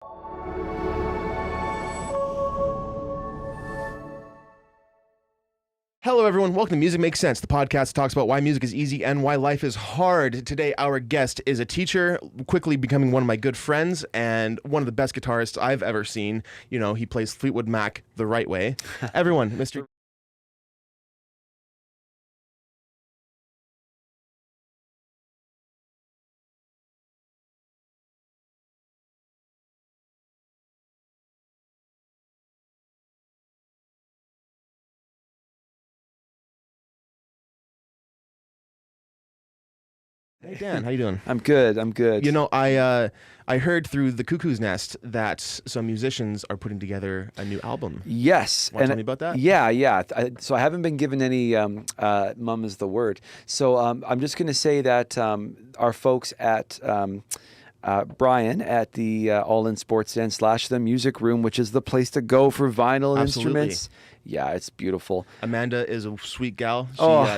Hello, everyone. Welcome to Music Makes Sense, the podcast that talks about why music is easy and why life is hard. Today, our guest is a teacher, quickly becoming one of my good friends and one of the best guitarists I've ever seen. You know, he plays Fleetwood Mac the right way. Everyone, Mr. Hey, Dan, how you doing? I'm good. You know, I heard through the Cuckoo's Nest that some musicians are putting together a new album. Yes. Want to tell me about that? Yeah. So I haven't been given any mum is the word. So I'm just going to say that our folks at Brian at the All In Sports Den / the Music Room, which is the place to go for vinyl and instruments. Yeah, it's beautiful. Amanda is a sweet gal.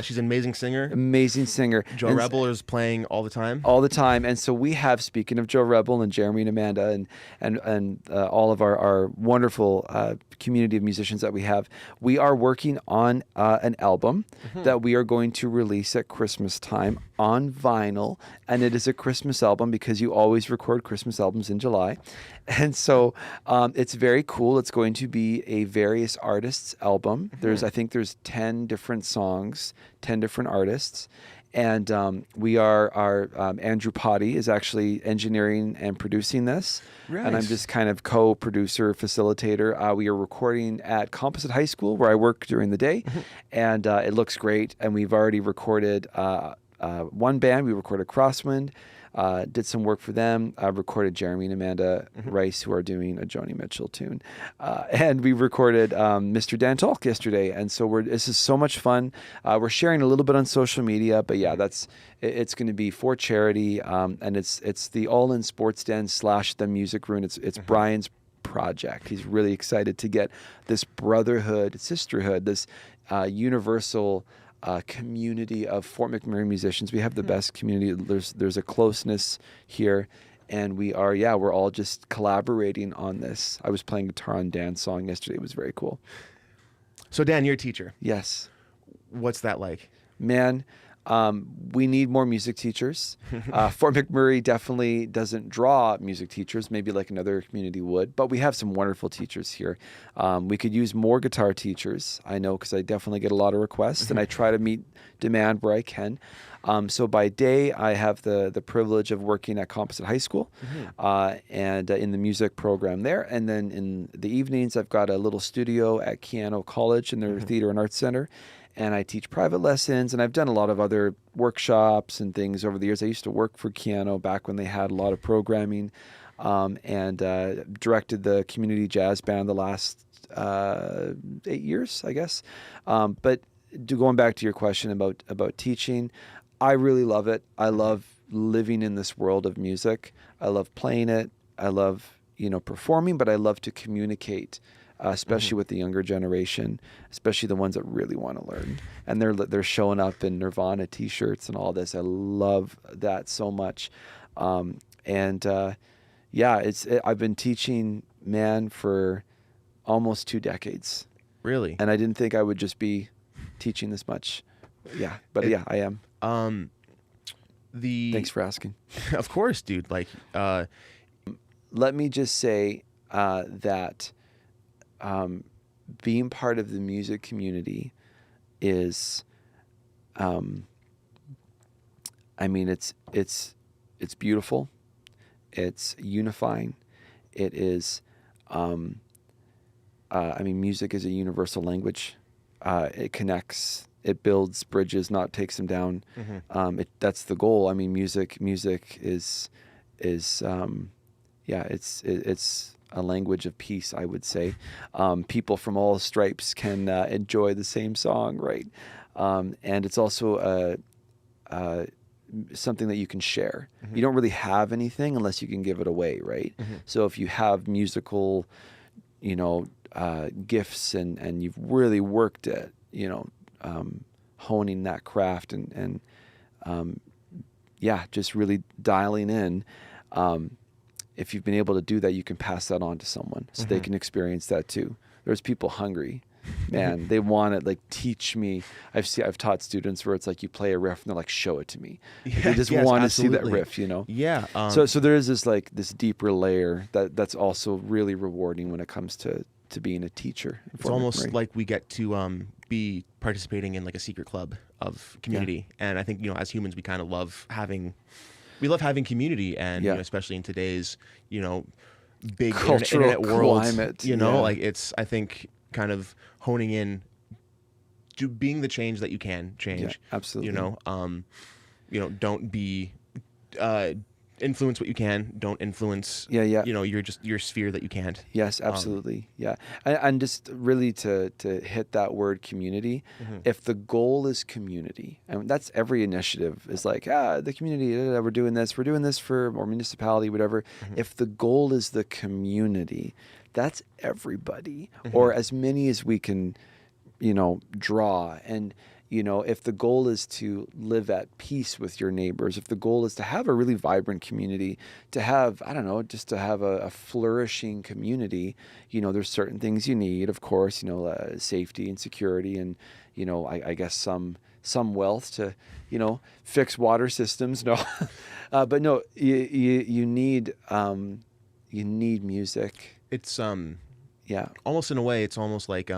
She's an amazing singer. Amazing singer. Joe Rebel is playing all the time. All the time. And so we have, speaking of Joe Rebel and Jeremy and Amanda and all of our wonderful community of musicians that we have, we are working on an album that we are going to release at Christmas time on vinyl. And it is a Christmas album because you always record Christmas albums in July. And so it's very cool. It's going to be a various artists album. I think there's 10 different songs, 10 different artists. And our Andrew Potty is actually engineering and producing this. Right. And I'm just kind of co-producer, facilitator. We are recording at Composite High School where I work during the day. And it looks great. And we've already recorded one band. We recorded Crosswind. Did some work for them. I recorded Jeremy and Amanda Rice, who are doing a Joni Mitchell tune. And we recorded Mr. Dan Talk yesterday. And so this is so much fun. We're sharing a little bit on social media, but yeah, it's going to be for charity. And it's the All In Sports Den / the Music Room. It's Brian's project. He's really excited to get this brotherhood, sisterhood, this universal community of Fort McMurray musicians. We have the best community. There's a closeness here, and we're all just collaborating on this. I was playing guitar on Dan's song yesterday. It was very cool. So Dan, you're a teacher. Yes. What's that like? Man, we need more music teachers. Fort McMurray definitely doesn't draw music teachers, maybe like another community would, but we have some wonderful teachers here. We could use more guitar teachers, I know, because I definitely get a lot of requests, and I try to meet demand where I can. So by day, I have the privilege of working at Composite High School and in the music program there. And then in the evenings, I've got a little studio at Keano College in their Theater and Arts Center. And I teach private lessons, and I've done a lot of other workshops and things over the years. I used to work for Keano back when they had a lot of programming, and directed the community jazz band the last 8 years, I guess. But going back to your question about teaching, I really love it. I love living in this world of music. I love playing it. I love performing, but I love to communicate. Especially with the younger generation, especially the ones that really want to learn, and they're showing up in Nirvana T-shirts and all this. I love that so much, I've been teaching, man, for almost 2 decades. Really? And I didn't think I would just be teaching this much. Yeah, but I am. Thanks for asking. Of course, dude. Let me just say that. Being part of the music community is, it's beautiful. It's unifying. It is, music is a universal language. It connects. It builds bridges, not takes them down. That's the goal. I mean, music is it's a language of peace, I would say. People from all stripes can enjoy the same song, right? And it's also something that you can share. You don't really have anything unless you can give it away, right? So if you have musical, gifts and you've really worked at, honing that craft and just really dialing in, if you've been able to do that, you can pass that on to someone so they can experience that too. There's people hungry. Man, they want it. Like, teach me. I've taught students where it's like you play a riff and they're like, show it to me. They just want to see that riff, you know? Yeah. So there is this deeper layer that's also really rewarding when it comes to being a teacher. It's almost like we get to be participating in like a secret club of community. And I think, you know, as humans, we kind of love having community, and you know, especially in today's, you know, big cultural internet world, climate, you know, like it's, I think, kind of honing in to being the change that you can change. Yeah, absolutely. You know, don't be influence what you can. Don't influence. Yeah. You know, your sphere that you can't. Yes, absolutely. And just really to hit that word community. If the goal is community, and that's every initiative is like, the community, we're doing this for our municipality, whatever. If the goal is the community, that's everybody, or as many as we can, you know, draw. And you know, if the goal is to live at peace with your neighbors, if the goal is to have a really vibrant community, to have, I don't know, just to have a flourishing community, you know, there's certain things you need, of course, you know, safety and security, and, you know, I guess some wealth to, you know, fix water systems. No, but no, you need music. It's almost in a way, it's almost like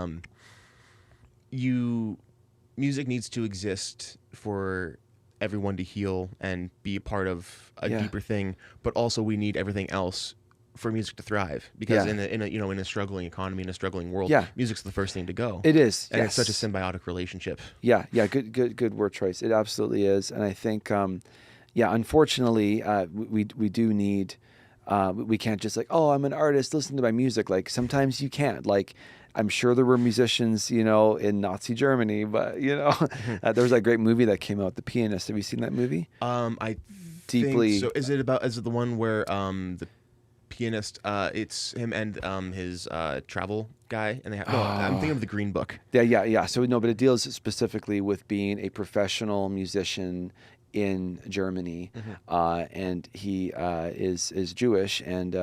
music needs to exist for everyone to heal and be a part of a deeper thing, but also we need everything else for music to thrive, because in a struggling economy, in a struggling world, music's the first thing to go. It is, and it's such a symbiotic relationship. Yeah, good word choice. It absolutely is, and I think, unfortunately, we do need. We can't just like, oh, I'm an artist, listen to my music. Like, sometimes you can't. Like, I'm sure there were musicians, you know, in Nazi Germany, but, you know, there was that great movie that came out, The Pianist. Have you seen that movie? I Deeply. think so. Is it the one where the pianist, it's him and his travel guy, and they have, I'm thinking of The Green Book. Yeah. So no, but it deals specifically with being a professional musician in Germany, and he is Jewish, and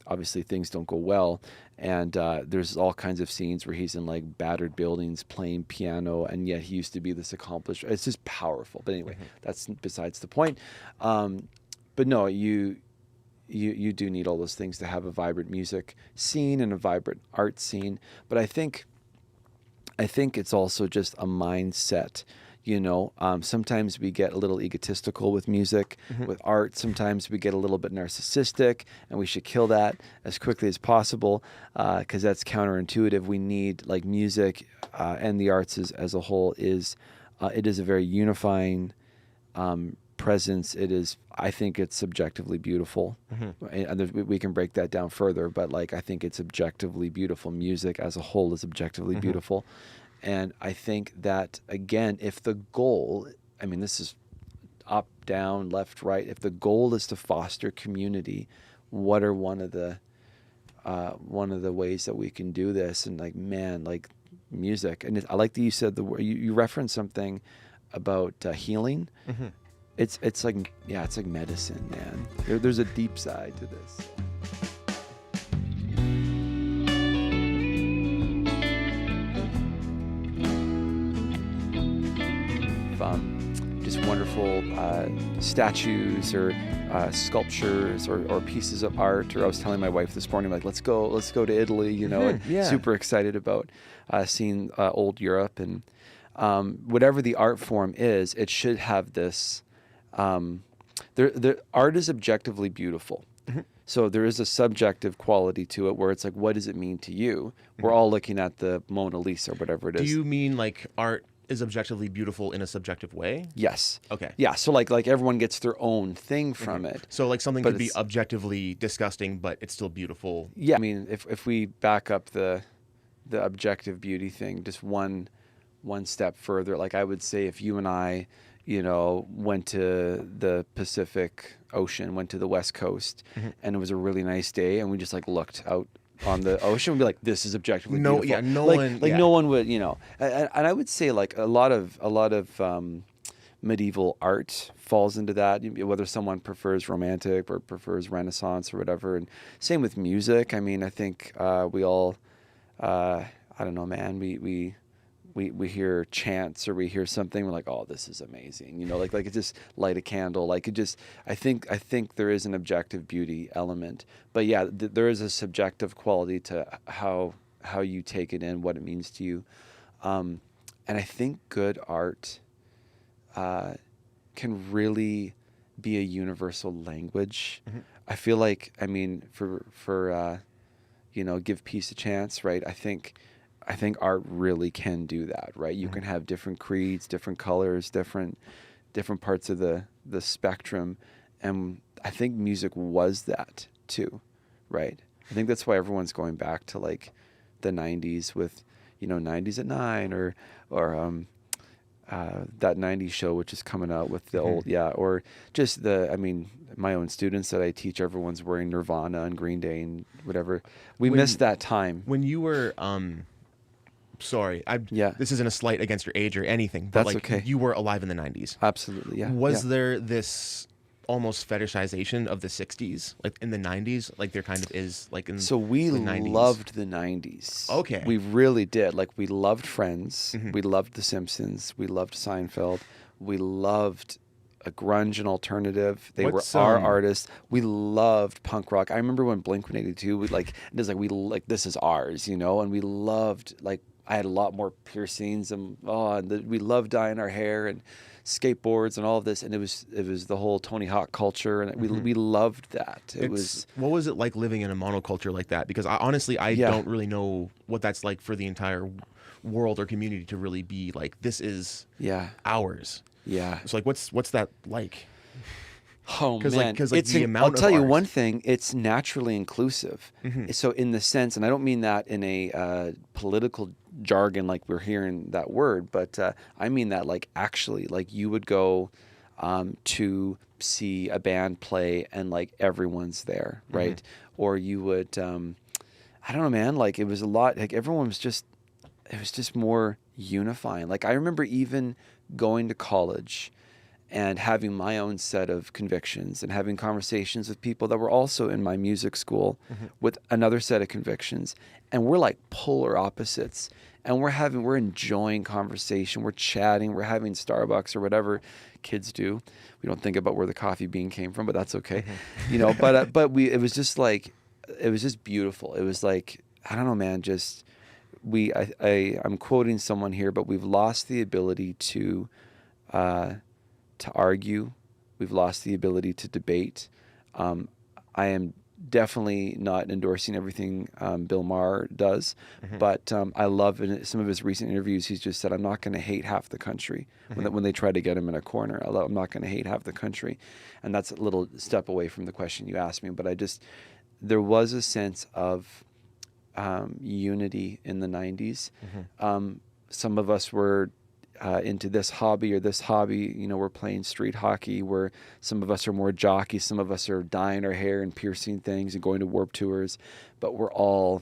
obviously things don't go well, and there's all kinds of scenes where he's in like battered buildings playing piano, and yet he used to be this accomplished. It's just powerful. But anyway, that's besides the point. But no, you do need all those things to have a vibrant music scene and a vibrant art scene. But I think it's also just a mindset. You know, sometimes we get a little egotistical with music, with art. Sometimes we get a little bit narcissistic, and we should kill that as quickly as possible, because that's counterintuitive. We need, like, music and the arts as a whole is a very unifying presence. I think it's subjectively beautiful. And we can break that down further, but like, I think it's objectively beautiful. Music as a whole is objectively beautiful. And I think that, again, if the goal, I mean, this is up, down, left, right, if the goal is to foster community, what are one of the ways that we can do this? And like, man, like music. And I like that you said you referenced something about healing. It's like, it's like medicine, man. There's a deep side to this. Just wonderful statues or sculptures or pieces of art. Or I was telling my wife this morning, like, let's go to Italy, you know, and super excited about seeing old Europe, and whatever the art form is, it should have this. The art is objectively beautiful. So there is a subjective quality to it where it's like, what does it mean to you? We're all looking at the Mona Lisa or whatever it is. Do you mean like art is objectively beautiful in a subjective way? Yes. Okay. Yeah. So like everyone gets their own thing from it. So like something could be objectively disgusting, but it's still beautiful. Yeah. I mean, if we back up the objective beauty thing just one step further, like I would say if you and I, you know, went to the Pacific Ocean, went to the West Coast, and it was a really nice day, and we just like looked out on the ocean, we'd be like, this is objectively beautiful. Yeah, no one would, you know. And I would say like a lot of medieval art falls into that, whether someone prefers romantic or prefers Renaissance or whatever. And same with music. I mean, I think we all, I don't know, man, we hear chants or we hear something, we're like, oh, this is amazing. Like it just light a candle. Like it just, I think there is an objective beauty element. But yeah, there is a subjective quality to how you take it in, what it means to you. And I think good art can really be a universal language. Mm-hmm. I feel like, I mean, for give peace a chance, right? I think art really can do that, right? You can have different creeds, different colors, different parts of the spectrum, and I think music was that too, right? I think that's why everyone's going back to like the 90s with 90s at 9 or that 90s show which is coming out with the old, or just my own students that I teach, everyone's wearing Nirvana and Green Day and whatever. We missed that time. When you were sorry, this isn't a slight against your age or anything, but that's okay. You were alive in the 90s. Absolutely, yeah. Was there this almost fetishization of the 60s, like in the 90s, like there kind of is, like in so we the 90s? Loved the 90s. Okay. We really did. Like we loved Friends, we loved The Simpsons, we loved Seinfeld, we loved a grunge and alternative. They were our artists. We loved punk rock. I remember when Blink-182, this is ours, and we loved, like, I had a lot more piercings and we loved dyeing our hair and skateboards and all of this, and it was the whole Tony Hawk culture, and we loved that. What was it like living in a monoculture like that? Because I don't really know what that's like for the entire world or community to really be like, this is ours. Yeah. So like, what's that like? Oh man, the amount I'll tell you art. one thing: it's naturally inclusive. So in the sense, and I don't mean that in a political jargon like we're hearing that word, but I mean that like actually, like you would go to see a band play and like everyone's there, right? Or you would, I don't know, man. Like it was a lot. Like everyone was just, it was just more unifying. Like I remember even going to college and having my own set of convictions and having conversations with people that were also in my music school with another set of convictions. And we're like polar opposites. And we're enjoying conversation. We're chatting. We're having Starbucks or whatever kids do. We don't think about where the coffee bean came from, but that's okay. It was just like, it was just beautiful. It was like, I don't know, man, just I'm quoting someone here, but we've lost the ability to argue. We've lost the ability to debate. I am definitely not endorsing everything Bill Maher does, but I love in some of his recent interviews, he's just said, I'm not going to hate half the country when they try to get him in a corner. I'm not going to hate half the country. And that's a little step away from the question you asked me, but there was a sense of unity in the 90s. Some of us were into this hobby or this hobby, we're playing street hockey, where some of us are more jockey, some of us are dyeing our hair and piercing things and going to Warped Tours, but we're all,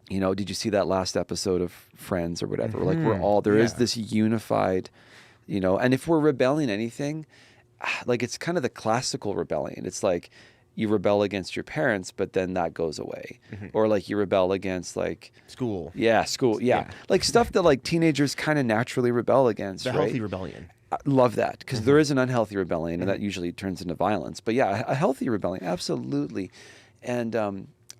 did you see that last episode of Friends or whatever? Like we're all, there is this unified, and if we're rebelling anything, like it's kind of the classical rebellion. It's like, you rebel against your parents, but then that goes away. Or like you rebel against like school. Yeah, school. Yeah. Like stuff that like teenagers kind of naturally rebel against. The right? healthy rebellion. I love that, because there is an unhealthy rebellion, and that usually turns into violence. But yeah, a healthy rebellion, absolutely. And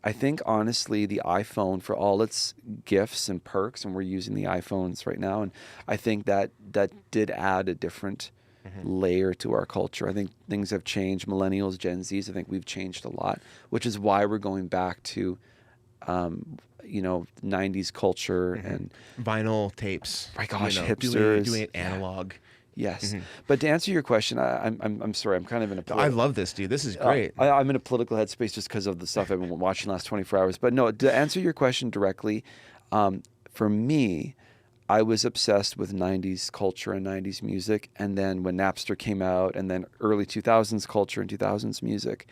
I think honestly, the iPhone, for all its gifts and perks, and we're using the iPhones right now, and I think that did add a different layer to our culture. I think things have changed. Millennials, Gen Zs, I think we've changed a lot, which is why we're going back to 90s culture and vinyl tapes. My gosh, hipsters doing it analog. Yes, but to answer your question, I'm sorry, I'm kind of in a. I love this, dude. This is great. I'm in a political headspace just because of the stuff I've been watching the last 24 hours. But no, to answer your question directly, for me, I was obsessed with 90s culture and 90s music. And then when Napster came out, and then early 2000s culture and 2000s music,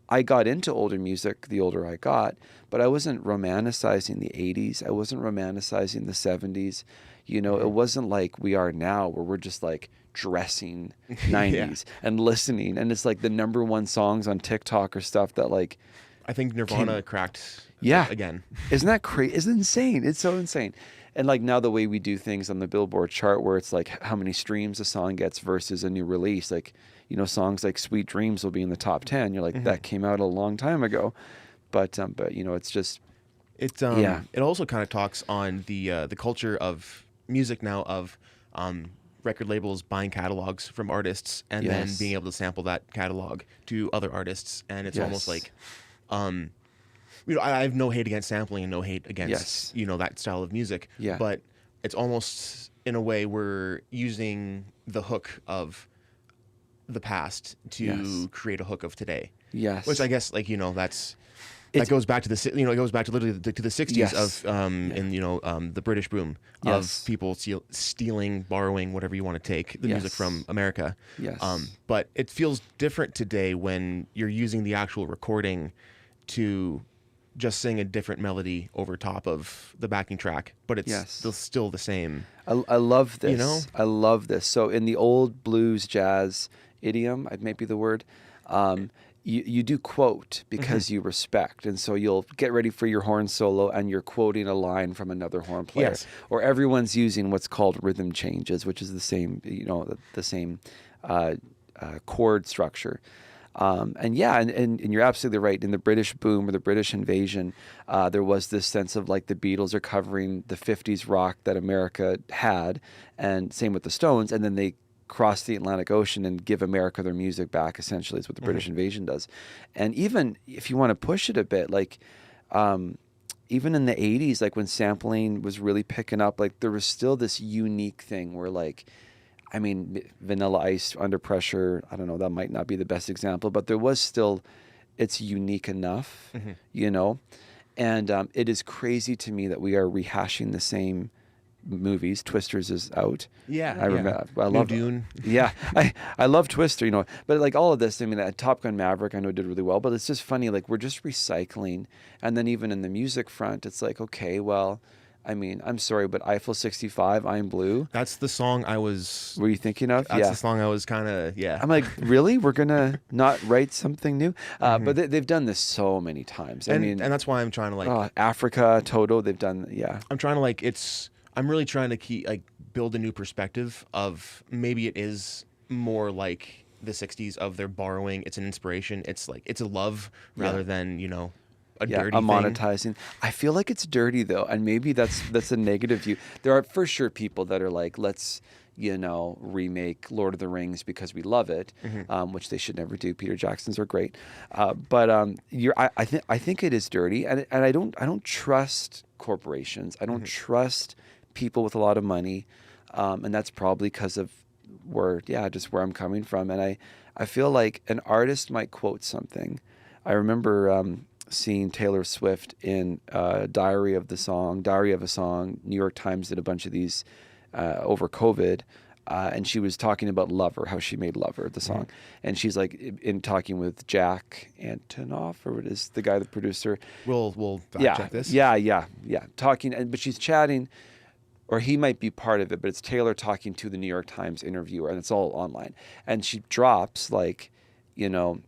I got into older music the older I got, but I wasn't romanticizing the 80s. I wasn't romanticizing the 70s. You know, it wasn't like we are now where we're just like dressing 90s and listening. And it's like the number one songs on TikTok or stuff that like, I think Nirvana cracked again. Isn't that crazy? It's insane. It's so insane. And like now the way we do things on the Billboard chart where it's like how many streams a song gets versus a new release, like, you know, songs like Sweet Dreams will be in the top 10. You're like, that came out a long time ago. But you know, it's just, it also kind of talks on the culture of music now of record labels buying catalogs from artists and then being able to sample that catalog to other artists. And it's almost like, you know, I have no hate against sampling and no hate against, you know, that style of music. Yeah. But it's almost in a way we're using the hook of the past to create a hook of today. Yes. Which I guess, like, you know, that goes back to the, you know, it goes back to literally to the 60s of, in, you know, the British boom of people stealing, borrowing, whatever you want to take, the music from America. Yes. But it feels different today when you're using the actual recording to just sing a different melody over top of the backing track, but it's still the same. I love this. You know? I love this. So in the old blues jazz idiom, it may be the word, you do quote because you respect. And so you'll get ready for your horn solo and you're quoting a line from another horn player. Yes. Or everyone's using what's called rhythm changes, which is the same, you know, the same chord structure. And you're absolutely right. In the British boom or the British invasion, there was this sense of like the Beatles are covering the 50s rock that America had, and same with the Stones. And then they cross the Atlantic Ocean and give America their music back, essentially, is what the British invasion does. And even if you want to push it a bit, like even in the 80s, like when sampling was really picking up, like there was still this unique thing where like, I mean, Vanilla Ice, Under Pressure, I don't know, that might not be the best example, but there was still, it's unique enough, you know? And it is crazy to me that we are rehashing the same movies. Twisters is out. Yeah. I remember. I love Dune. Yeah. I love Twister, you know, but like all of this, I mean, Top Gun Maverick, I know did really well, but it's just funny. Like we're just recycling. And then even in the music front, it's like, okay, well, I mean, I'm sorry, but Eiffel 65, I'm Blue. That's the song I was... Were you thinking of? That's the song I was kind of, I'm like, really? We're going to not write something new? But they've done this so many times. I mean... And that's why I'm trying to like... Africa, Toto, they've done, I'm trying to like, I'm really trying to build a new perspective of maybe it is more like the 60s of their borrowing. It's an inspiration. It's like, it's a love rather than, you know... dirty monetizing thing. I feel like it's dirty though, and maybe that's a negative view. There are for sure people that are like, let's, you know, remake Lord of the Rings because we love it, which they should never do. Peter Jackson's are great, but I think it is dirty, and I don't trust corporations. I don't trust people with a lot of money, and that's probably because of where I'm coming from. And I feel like an artist might quote something. I remember seeing Taylor Swift in Diary of a Song. New York Times did a bunch of these over COVID, and she was talking about Lover, how she made Lover, the song. And she's like in talking with Jack Antonoff, or what is the guy, the producer. We'll check this. Yeah. Talking, but she's chatting, or he might be part of it, but it's Taylor talking to the New York Times interviewer, and it's all online. And she drops like, you know,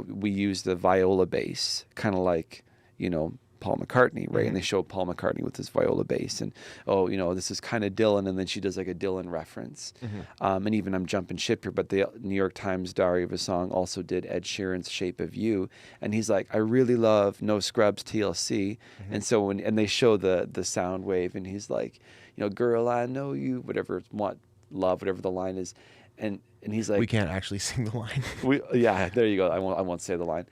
we use the viola bass, kind of like, you know, Paul McCartney, right? And they show Paul McCartney with his viola bass, and you know, this is kind of Dylan, and then she does like a Dylan reference. And even I'm jumping ship here, but the New York Times Diary of a Song also did Ed Sheeran's Shape of You, and he's like, I really love No Scrubs TLC, and so when they show the sound wave, and he's like, you know, girl, I know you, whatever the line is. And he's like, we can't actually sing the line. There you go. I won't say the line.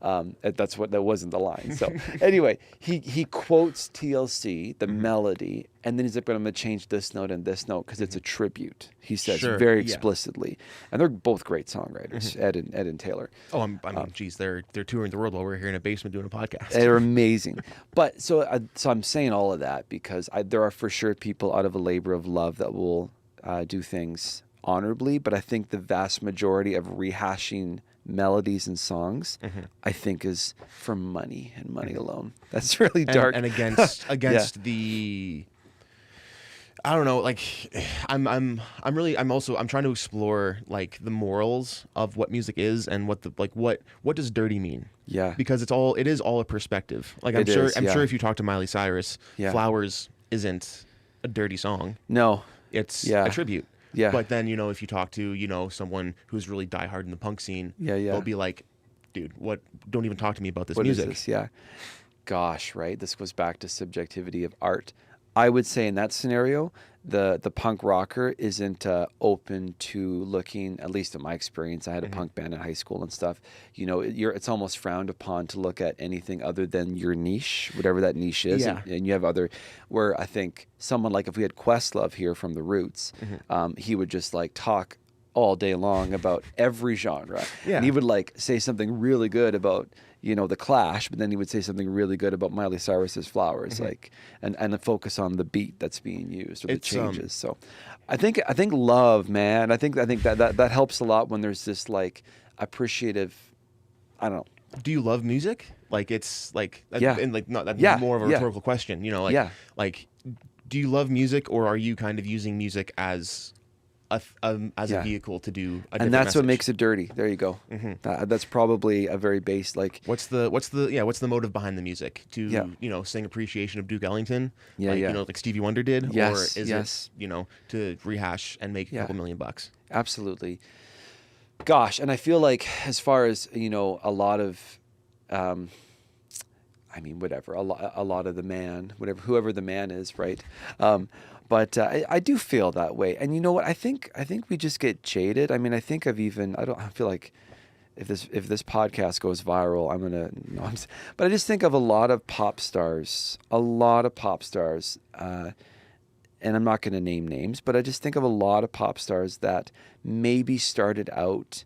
That wasn't the line. So anyway, he quotes TLC, the melody, and then he's like, but I'm going to change this note and this note because it's a tribute. He says very explicitly, and they're both great songwriters, Ed and Taylor. Oh, I mean, geez, they're touring the world while we're here in a basement doing a podcast. They're amazing. But so I'm saying all of that because there are for sure people out of a labor of love that will do things honorably, but I think the vast majority of rehashing melodies and songs, I think, is for money and money alone. That's really dark. And against the I don't know, like I'm trying to explore like the morals of what music is and what does dirty mean? Yeah. Because it is all a perspective. Like I'm sure if you talk to Miley Cyrus, Flowers isn't a dirty song. No. It's a tribute. Yeah. But then, if you talk to, someone who's really diehard in the punk scene, they'll be like, dude, don't even talk to me about this music. What is this? Yeah. Gosh, right? This goes back to subjectivity of art. I would say in that scenario, the punk rocker isn't open to looking, at least in my experience, I had a punk band in high school and stuff, it's almost frowned upon to look at anything other than your niche, whatever that niche is. Yeah. And you have other, where I think someone like, if we had Questlove here from The Roots, he would just like talk all day long about every genre. Yeah. And he would like say something really good about, the Clash, but then he would say something really good about Miley Cyrus's Flowers, like, and focus on the beat that's being used or the changes. So I think love, man, I think that helps a lot when there's this like appreciative, I don't know. Do you love music? Like it's like, Yeah. and like, not that's more of a rhetorical question, like, do you love music, or are you kind of using music as a vehicle to do a different and that's message? what makes it dirty. There you go. That's probably a very base, like, what's the motive behind the music? To sing appreciation of Duke Ellington, like Stevie Wonder did, Yes, or is yes. it to rehash and make a couple $1,000,000? Absolutely. Gosh, and I feel like as far as a lot of whatever, a lot of the man, whoever the man is, right? But I do feel that way. And you know what? I think we just get jaded. I mean, I feel like if this podcast goes viral, but I just think of a lot of pop stars, and I'm not going to name names, but I just think of a lot of pop stars that maybe started out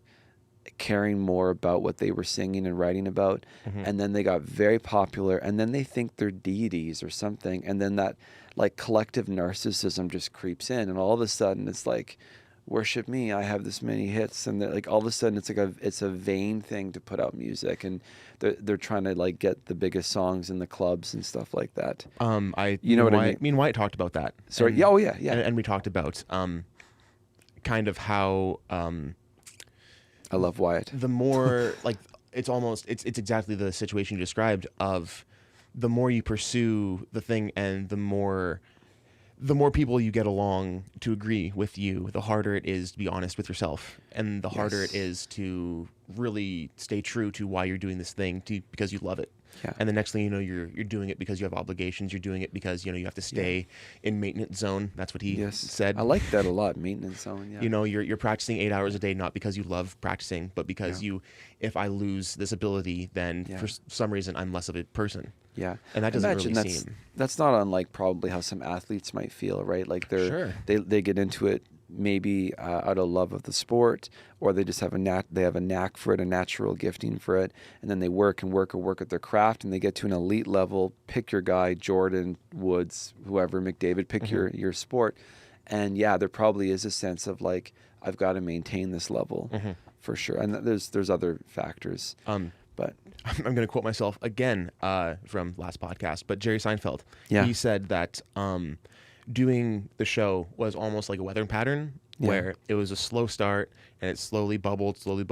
caring more about what they were singing and writing about, and then they got very popular, and then they think they're deities or something, and then that like collective narcissism just creeps in, and all of a sudden it's like, worship me, I have this many hits, and like all of a sudden it's a vain thing to put out music, and they're trying to like get the biggest songs in the clubs and stuff like that. Me and Wyatt talked about that. Sorry, and, and we talked about kind of how I love Wyatt. The more like it's exactly the situation you described of the more you pursue the thing and the more people you get along to agree with you, the harder it is to be honest with yourself, and the harder it is to really stay true to why you're doing this thing because you love it. Yeah. And the next thing you know, you're doing it because you have obligations. You're doing it because you have to stay in maintenance zone. That's what he said. I like that a lot, maintenance zone. Yeah. You're practicing 8 hours a day, not because you love practicing, but because if I lose this ability, then for some reason I'm less of a person. Yeah. And that doesn't really seem. That's not unlike probably how some athletes might feel, right? Like they get into it maybe out of love of the sport, or they just have a knack for it, a natural gifting for it, and then they work at their craft, and they get to an elite level. Pick your guy, Jordan, Woods, whoever, McDavid, pick your sport. And there probably is a sense of like, I've got to maintain this level for sure. And there's other factors. But I'm going to quote myself again from last podcast, but Jerry Seinfeld, he said that doing the show was almost like a weather pattern, where it was a slow start and it slowly bubbled, slowly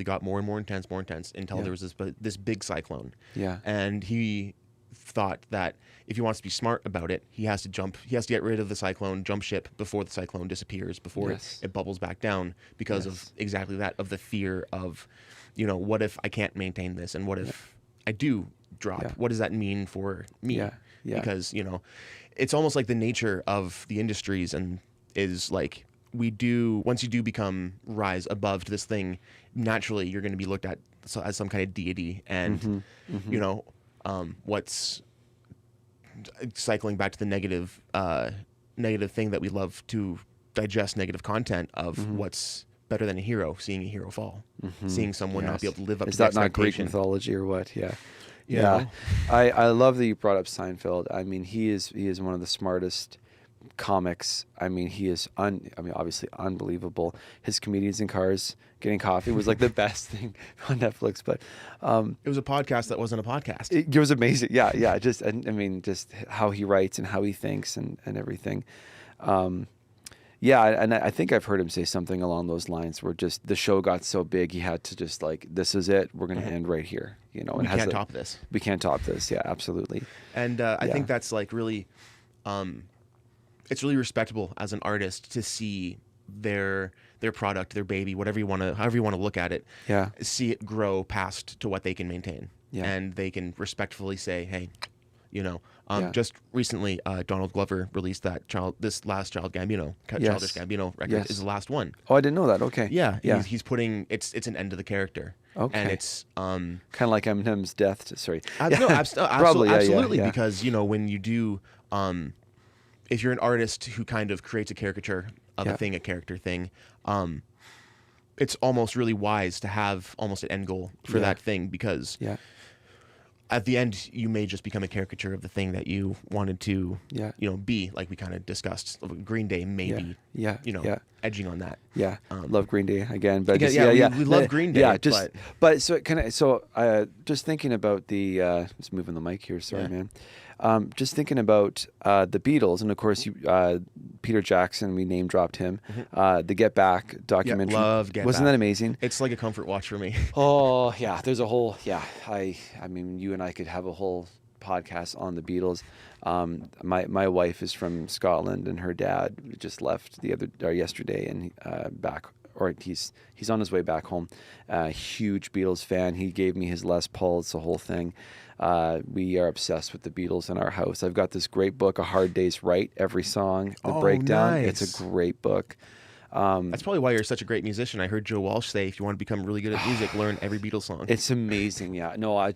got more and more intense until there was this big cyclone. Yeah. And he thought that if he wants to be smart about it, he has to get rid of the cyclone, jump ship before the cyclone disappears, before it bubbles back down, because of exactly that, of the fear of, what if I can't maintain this, and what if I do drop? What does that mean for me? Because, it's almost like the nature of the industries and is like, once you do rise above to this thing, naturally you're going to be looked at as some kind of deity, and what's cycling back to the negative thing that we love to digest, negative content of what's better than a hero, seeing a hero fall, seeing someone not be able to live up to the expectation. Is that not Greek mythology or what? Yeah. Yeah. I love that you brought up Seinfeld. I mean, he is one of the smartest comics. I mean, he is obviously unbelievable. His Comedians in Cars Getting Coffee was like the best thing on Netflix. But it was a podcast that wasn't a podcast. It was amazing. Yeah. Just how he writes and how he thinks and everything. Yeah, and I think I've heard him say something along those lines where just the show got so big he had to just like, this is it. We're going to end right here. You know, We can't top this. We can't top this. Yeah, absolutely. And I think that's like really, it's really respectable as an artist to see their product, their baby, however you want to look at it. Yeah. See it grow past to what they can maintain. Yeah. And they can respectfully say, hey, you know, Yeah. just recently, Donald Glover released this last Childish Gambino record Yes. is the last one. Oh, I didn't know that. Okay. Yeah. Yeah. He's putting, it's an end to the character. Okay. And it's, Kind of like Eminem's death. Sorry. no, Probably, yeah, absolutely. yeah. Because, you know, when you do, if you're an artist who kind of creates a caricature of a character thing, it's almost really wise to have almost an end goal for that thing, because at the end you may just become a caricature of the thing that you wanted to, you know, be, like we kind of discussed. Green Day maybe, you know, edging on that. Yeah, love Green Day again, but we love Green Day. Yeah, but just thinking about the just moving the mic here. Sorry, man. Just thinking about the Beatles, and of course, Peter Jackson. We name dropped him. The Get Back documentary. Love Get Wasn't Back. that amazing? It's like a comfort watch for me. Oh yeah, there's a whole I mean, you and I could have a whole podcast on the Beatles. My wife is from Scotland, and her dad just left yesterday, and he's on his way back home. Huge Beatles fan. He gave me his Les Paul. It's the whole thing. We are obsessed with the Beatles in our house. I've got this great book, A Hard Day's Right, every song, the breakdown. Nice. It's a great book. That's probably why you're such a great musician. I heard Joe Walsh say, if you want to become really good at music, learn every Beatles song. It's amazing. Yeah. No, I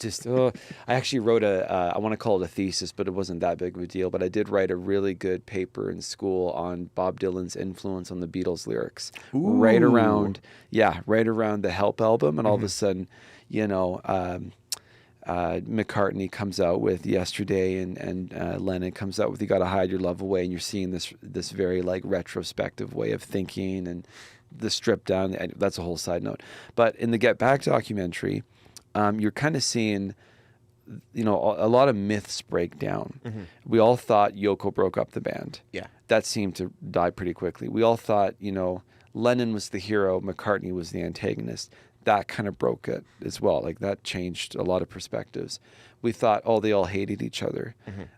actually wrote I want to call it a thesis, but it wasn't that big of a deal. But I did write a really good paper in school on Bob Dylan's influence on the Beatles lyrics. Ooh. Right around the Help album. And all of a sudden, you know, McCartney comes out with Yesterday, and Lennon comes out with You Gotta Hide Your Love Away, and you're seeing this very like retrospective way of thinking and the stripped down. That's a whole side note. But in the Get Back documentary, you're kind of seeing, you know, a lot of myths break down. We all thought Yoko broke up the band. Yeah. That seemed to die pretty quickly. We all thought, you know, Lennon was the hero, McCartney was the antagonist. That kind of broke it as well. Like that changed a lot of perspectives. We thought, they all hated each other.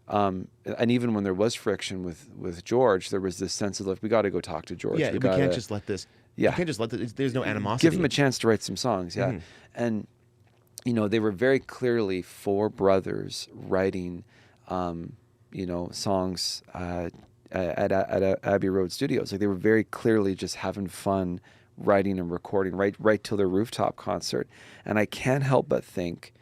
And even when there was friction with George, there was this sense of like, we got to go talk to George. Yeah, we can't just let this. Yeah. We can't just let this. There's no animosity. Give him a chance to write some songs. Yeah. And, you know, they were very clearly four brothers writing, you know, songs at Abbey Road Studios. Like they were very clearly just having fun writing and recording right till their rooftop concert. And I can't help but think,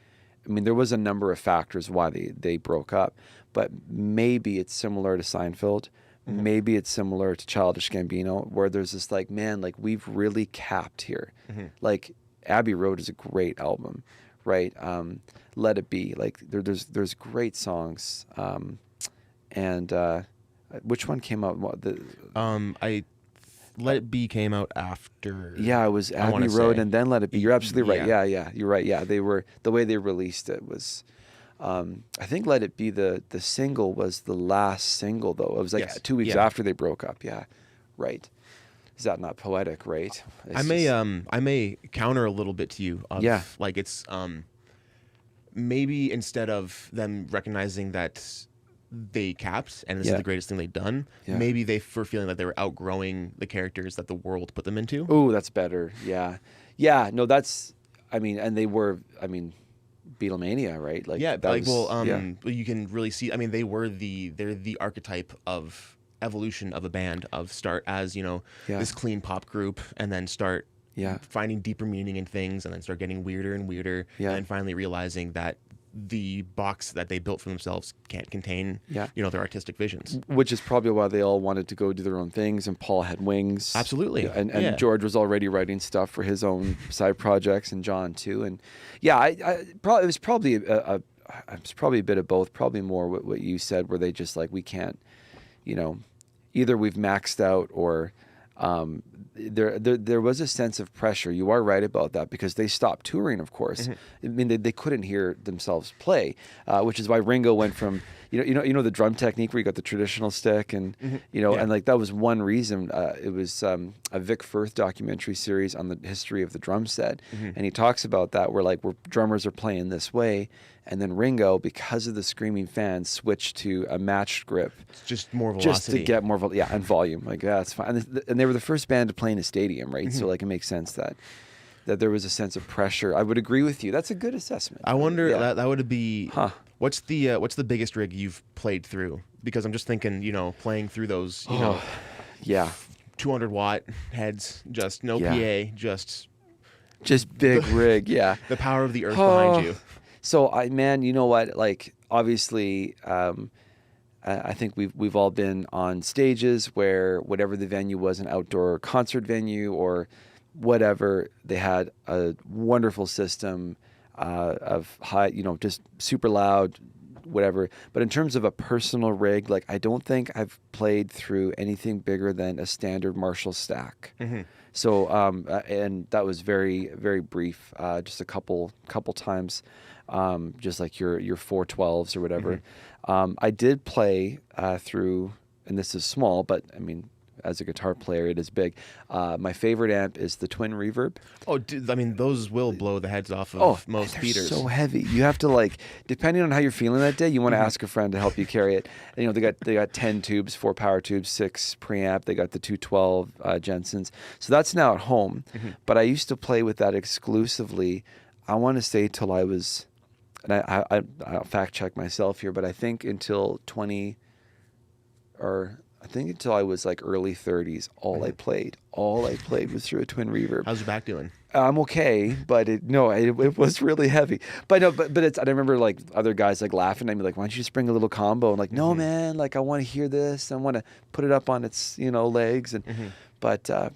I mean, there was a number of factors why they broke up, but maybe it's similar to Seinfeld. Maybe it's similar to Childish Gambino, where there's this like, man, like we've really capped here. Like Abbey Road is a great album, right? Let It Be, like there's great songs. And which one came out? Let It Be came out after. Yeah, it was Abbey Road and then Let It Be. You're absolutely right. Yeah, you're right. Yeah, they were, the way they released it was, I think Let It Be, the single was the last single though. It was like 2 weeks after they broke up. Yeah, right. Is that not poetic, right? I may counter a little bit to you. Like it's maybe instead of them recognizing that they capped and this is the greatest thing they've done, maybe they were feeling that they were outgrowing the characters that the world put them into. Oh, that's better. Yeah. No, that's, I mean, and they were, I mean, Beatlemania, right? Like you can really see. I mean, they're the archetype of evolution of a band, of start as, you know, this clean pop group, and then start finding deeper meaning in things, and then start getting weirder and weirder, and then finally realizing that the box that they built for themselves can't contain, you know, their artistic visions. Which is probably why they all wanted to go do their own things, and Paul had wings. Absolutely. And George was already writing stuff for his own side projects, and John too. And it was probably a bit of both, probably more what you said, where they just like, we can't, you know, either we've maxed out or there was a sense of pressure. You are right about that because they stopped touring, of course. I mean, they couldn't hear themselves play, which is why Ringo went from you know the drum technique where you got the traditional stick and and like that was one reason. It was a Vic Firth documentary series on the history of the drum set, and he talks about that where drummers are playing this way. And then Ringo, because of the screaming fans, switched to a matched grip. It's just more velocity. Just to get more and volume. Like, that's fine. And they were the first band to play in a stadium, right? So, like, it makes sense that there was a sense of pressure. I would agree with you. That's a good assessment. I wonder, that would be, what's the biggest rig you've played through? Because I'm just thinking, playing through those, 200-watt heads, just no PA, just big rig, the power of the earth behind you. So you know what? Like, obviously, I think we've all been on stages where whatever the venue was, an outdoor concert venue or whatever, they had a wonderful system of high, just super loud, whatever. But in terms of a personal rig, like I don't think I've played through anything bigger than a standard Marshall stack. So and that was very, very brief, just a couple times. Just like your 412s or whatever. I did play through, and this is small, but I mean, as a guitar player, it is big. My favorite amp is the Twin Reverb. Oh, dude, I mean, those will blow the heads off of most beaters. So heavy. You have to depending on how you're feeling that day, you want to ask a friend to help you carry it. And, they got 10 tubes, 4 power tubes, 6 preamp. They got the 212 Jensens. So that's now at home. But I used to play with that exclusively. I want to say till I was. And I'll fact check myself here, but I think until until I was like early 30s, all I played was through a Twin Reverb. How's your back doing? I'm okay, but it was really heavy. But no, but it's, I remember like other guys like laughing at me, like, why don't you just bring a little combo? I'm like, no, man, like I want to hear this. I want to put it up on its, legs. And, but yeah,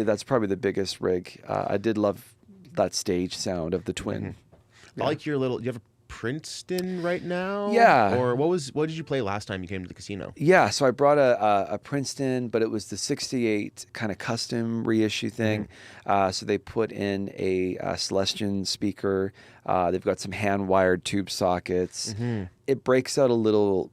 that's probably the biggest rig. I did love that stage sound of the Twin. I like your little. Do you have a Princeton right now? Yeah. Or what did you play last time you came to the casino? Yeah, so I brought a Princeton, but it was the '68 kind of custom reissue thing. So they put in a Celestion speaker. They've got some hand wired tube sockets. It breaks out a little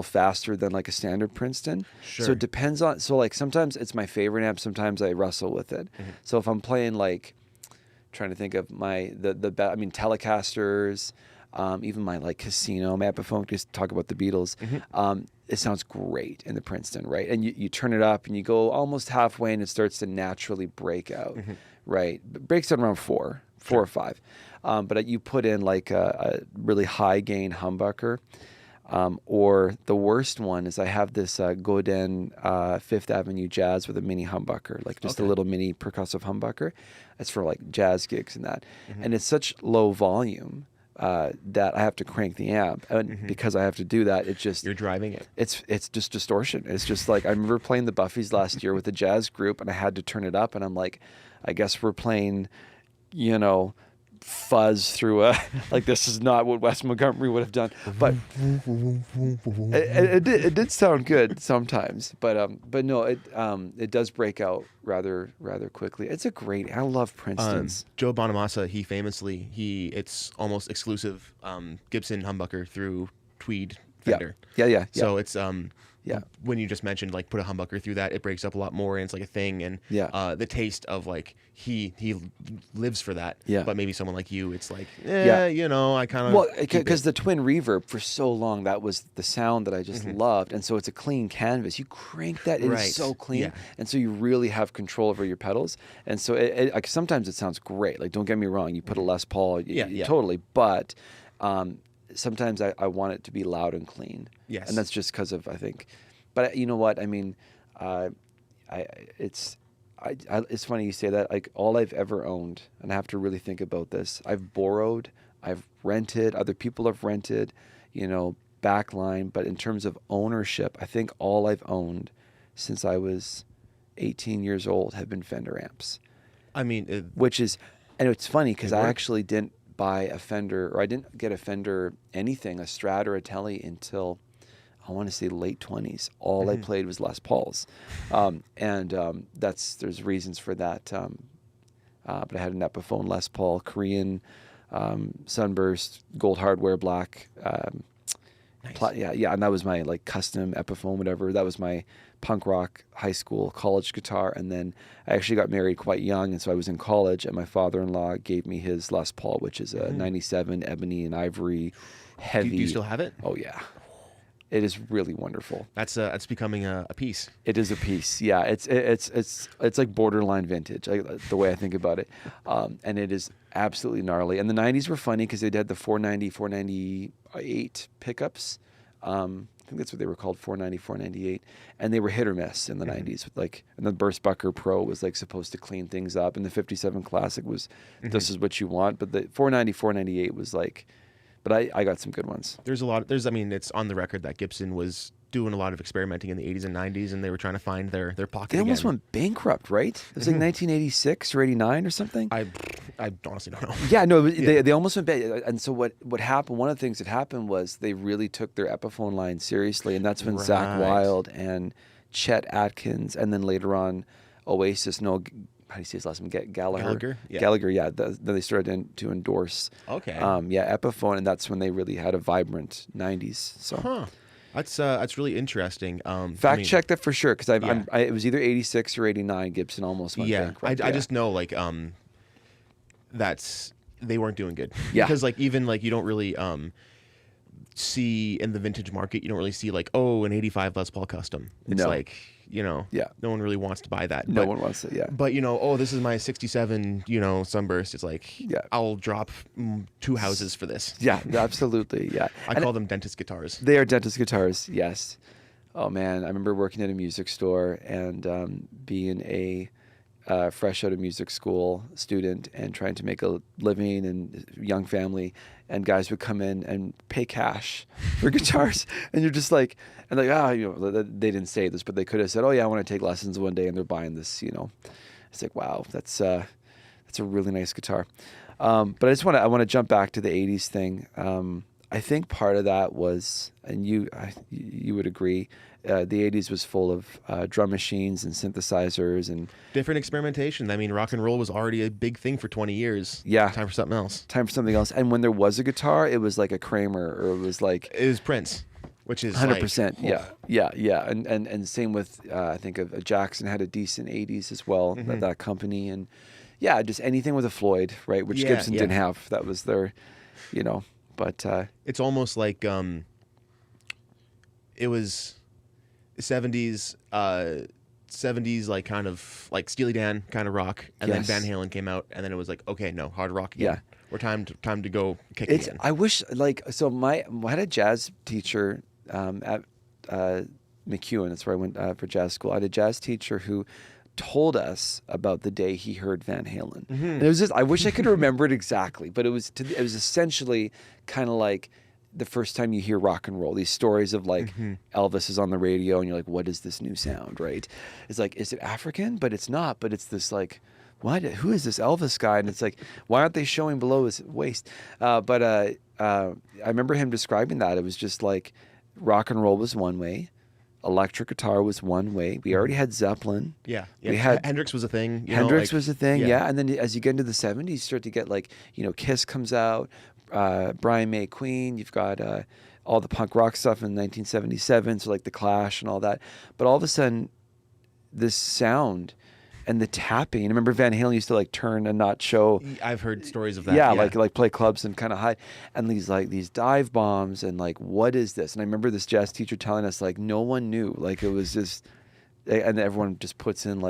faster than like a standard Princeton. Sure. So it depends on. So like sometimes it's my favorite amp. Sometimes I wrestle with it. So if I'm playing like. Trying to think of Telecasters, even my like casino Mapaphone, just talk about the Beatles. It sounds great in the Princeton, right? And you turn it up and you go almost halfway and it starts to naturally break out, right? It breaks out around 4 or 5. But you put in like a really high gain humbucker. Or the worst one is I have this Godin Fifth Avenue Jazz with a mini humbucker, like just a little mini percussive humbucker. It's for like jazz gigs and that. And it's such low volume that I have to crank the amp. And because I have to do that, You're driving it. It's just distortion. It's just like, I remember playing the Buffies last year with a jazz group and I had to turn it up and I'm like, I guess we're playing, fuzz through like this is not what Wes Montgomery would have done, but it did sound good sometimes, but no, it does break out rather quickly. It's a great. I love Princeton's. Joe Bonamassa, it's almost exclusive Gibson humbucker through Tweed Fender. Yeah. So it's when you just mentioned like put a humbucker through that, it breaks up a lot more and it's like a thing. And the taste of like he lives for that. Yeah. But maybe someone like you, it's like I kind of because the Twin Reverb for so long, that was the sound that I just loved, and so it's a clean canvas. You crank that, it is so clean, and so you really have control over your pedals. And so like sometimes it sounds great. Like don't get me wrong, you put a Les Paul, totally, but. Sometimes I want it to be loud and clean. Yes. And that's just because of, I think. But you know what? I mean, it's funny you say that. Like all I've ever owned, and I have to really think about this, I've borrowed, I've rented, other people have rented, backline. But in terms of ownership, I think all I've owned since I was 18 years old have been Fender amps. I mean. Which is, and it's funny because I actually didn't buy a Fender, or I didn't get a Fender anything, a Strat or a Tele until I want to say late 20s. All I played was Les Pauls. There's reasons for that. But I had an Epiphone Les Paul, Korean, Sunburst, gold hardware, black. Nice. And that was my like custom Epiphone, whatever. That was my punk rock, high school, college guitar. And then I actually got married quite young, and so I was in college, and my father-in-law gave me his Les Paul, which is a 97 ebony and ivory, heavy. Do you still have it? Oh yeah. It is really wonderful. That's becoming a piece. It is a piece. Yeah, it's like borderline vintage, the way I think about it, and it is absolutely gnarly. And the '90s were funny because they had the 490, 498 pickups. I think that's what they were called, 490, 498, and they were hit or miss in the '90s. And the Burstbucker Pro was like supposed to clean things up, and the 57 Classic was this is what you want, but the 490, 498 was like. But I got some good ones. It's on the record that Gibson was doing a lot of experimenting in the 80s and 90s, and they were trying to find their pocket They almost again. went bankrupt, right? It was like 1986 or 89 or something. I honestly don't know. Yeah, no, they almost went bankrupt. And so what happened, one of the things that happened was they really took their Epiphone line seriously, and that's when Zach Wilde and Chet Atkins, and then later on Oasis, how do you say his last name? Gallagher? Yeah. Gallagher, yeah. Then they started to endorse Epiphone, and that's when they really had a vibrant 90s. So That's really interesting. check that for sure, because it was either 86 or 89. Gibson almost went bankrupt. I just know that's they weren't doing good. Yeah. Because even you don't really see in the vintage market, you don't really see an 85 Les Paul custom. It's no one really wants to buy that. No one wants it, yeah. But this is my 67 Sunburst. It's I'll drop 2 houses for this. Yeah, absolutely, yeah. I call them dentist guitars. They are dentist guitars, yes. Oh man, I remember working at a music store and being a fresh out of music school student and trying to make a living and young family, and guys would come in and pay cash for guitars, and you're just like, they didn't say this, but they could have said, oh yeah, I want to take lessons one day, and they're buying this, It's like, wow, that's a really nice guitar. But I want to jump back to the 80s thing. I think part of that was, and you would agree, the 80s was full of drum machines and synthesizers and different experimentation. I mean, rock and roll was already a big thing for 20 years. Yeah. Time for something else. And when there was a guitar, it was like a Kramer, or it was Prince, which is 100%. Yeah. And same with, I think of Jackson had a decent 80s as well, that company. And yeah, just anything with a Floyd, right? Which Gibson didn't have. That was their, but it's almost like it was 70s kind of like Steely Dan kind of rock, and then Van Halen came out, and then it was okay, no, hard rock again. Yeah, we're time to go kick again. I wish I had a jazz teacher at McEwen. That's where I went for jazz school. I had a jazz teacher who told us about the day he heard Van Halen. And it was I wish I could remember it exactly, but it was essentially kind of like the first time you hear rock and roll, these stories of Elvis is on the radio and you're like, what is this new sound, right? It's like, is it African? But it's not, but it's this what? Who is this Elvis guy? And it's like, why aren't they showing below his waist? But I remember him describing that. It was just like rock and roll was one way. Electric guitar was one way. We already had Zeppelin. Yeah. We had Hendrix was a thing. Hendrix was a thing, yeah. And then as you get into the 70s, you start to get Kiss comes out, Brian May Queen. You've got all the punk rock stuff in 1977, so the Clash and all that. But all of a sudden, this sound and the tapping. I remember Van Halen used to turn and not show. I've heard stories of that. Yeah, like play clubs and kind of hide, and these dive bombs and what is this? And I remember this jazz teacher telling us no one knew. It was just, and everyone just puts in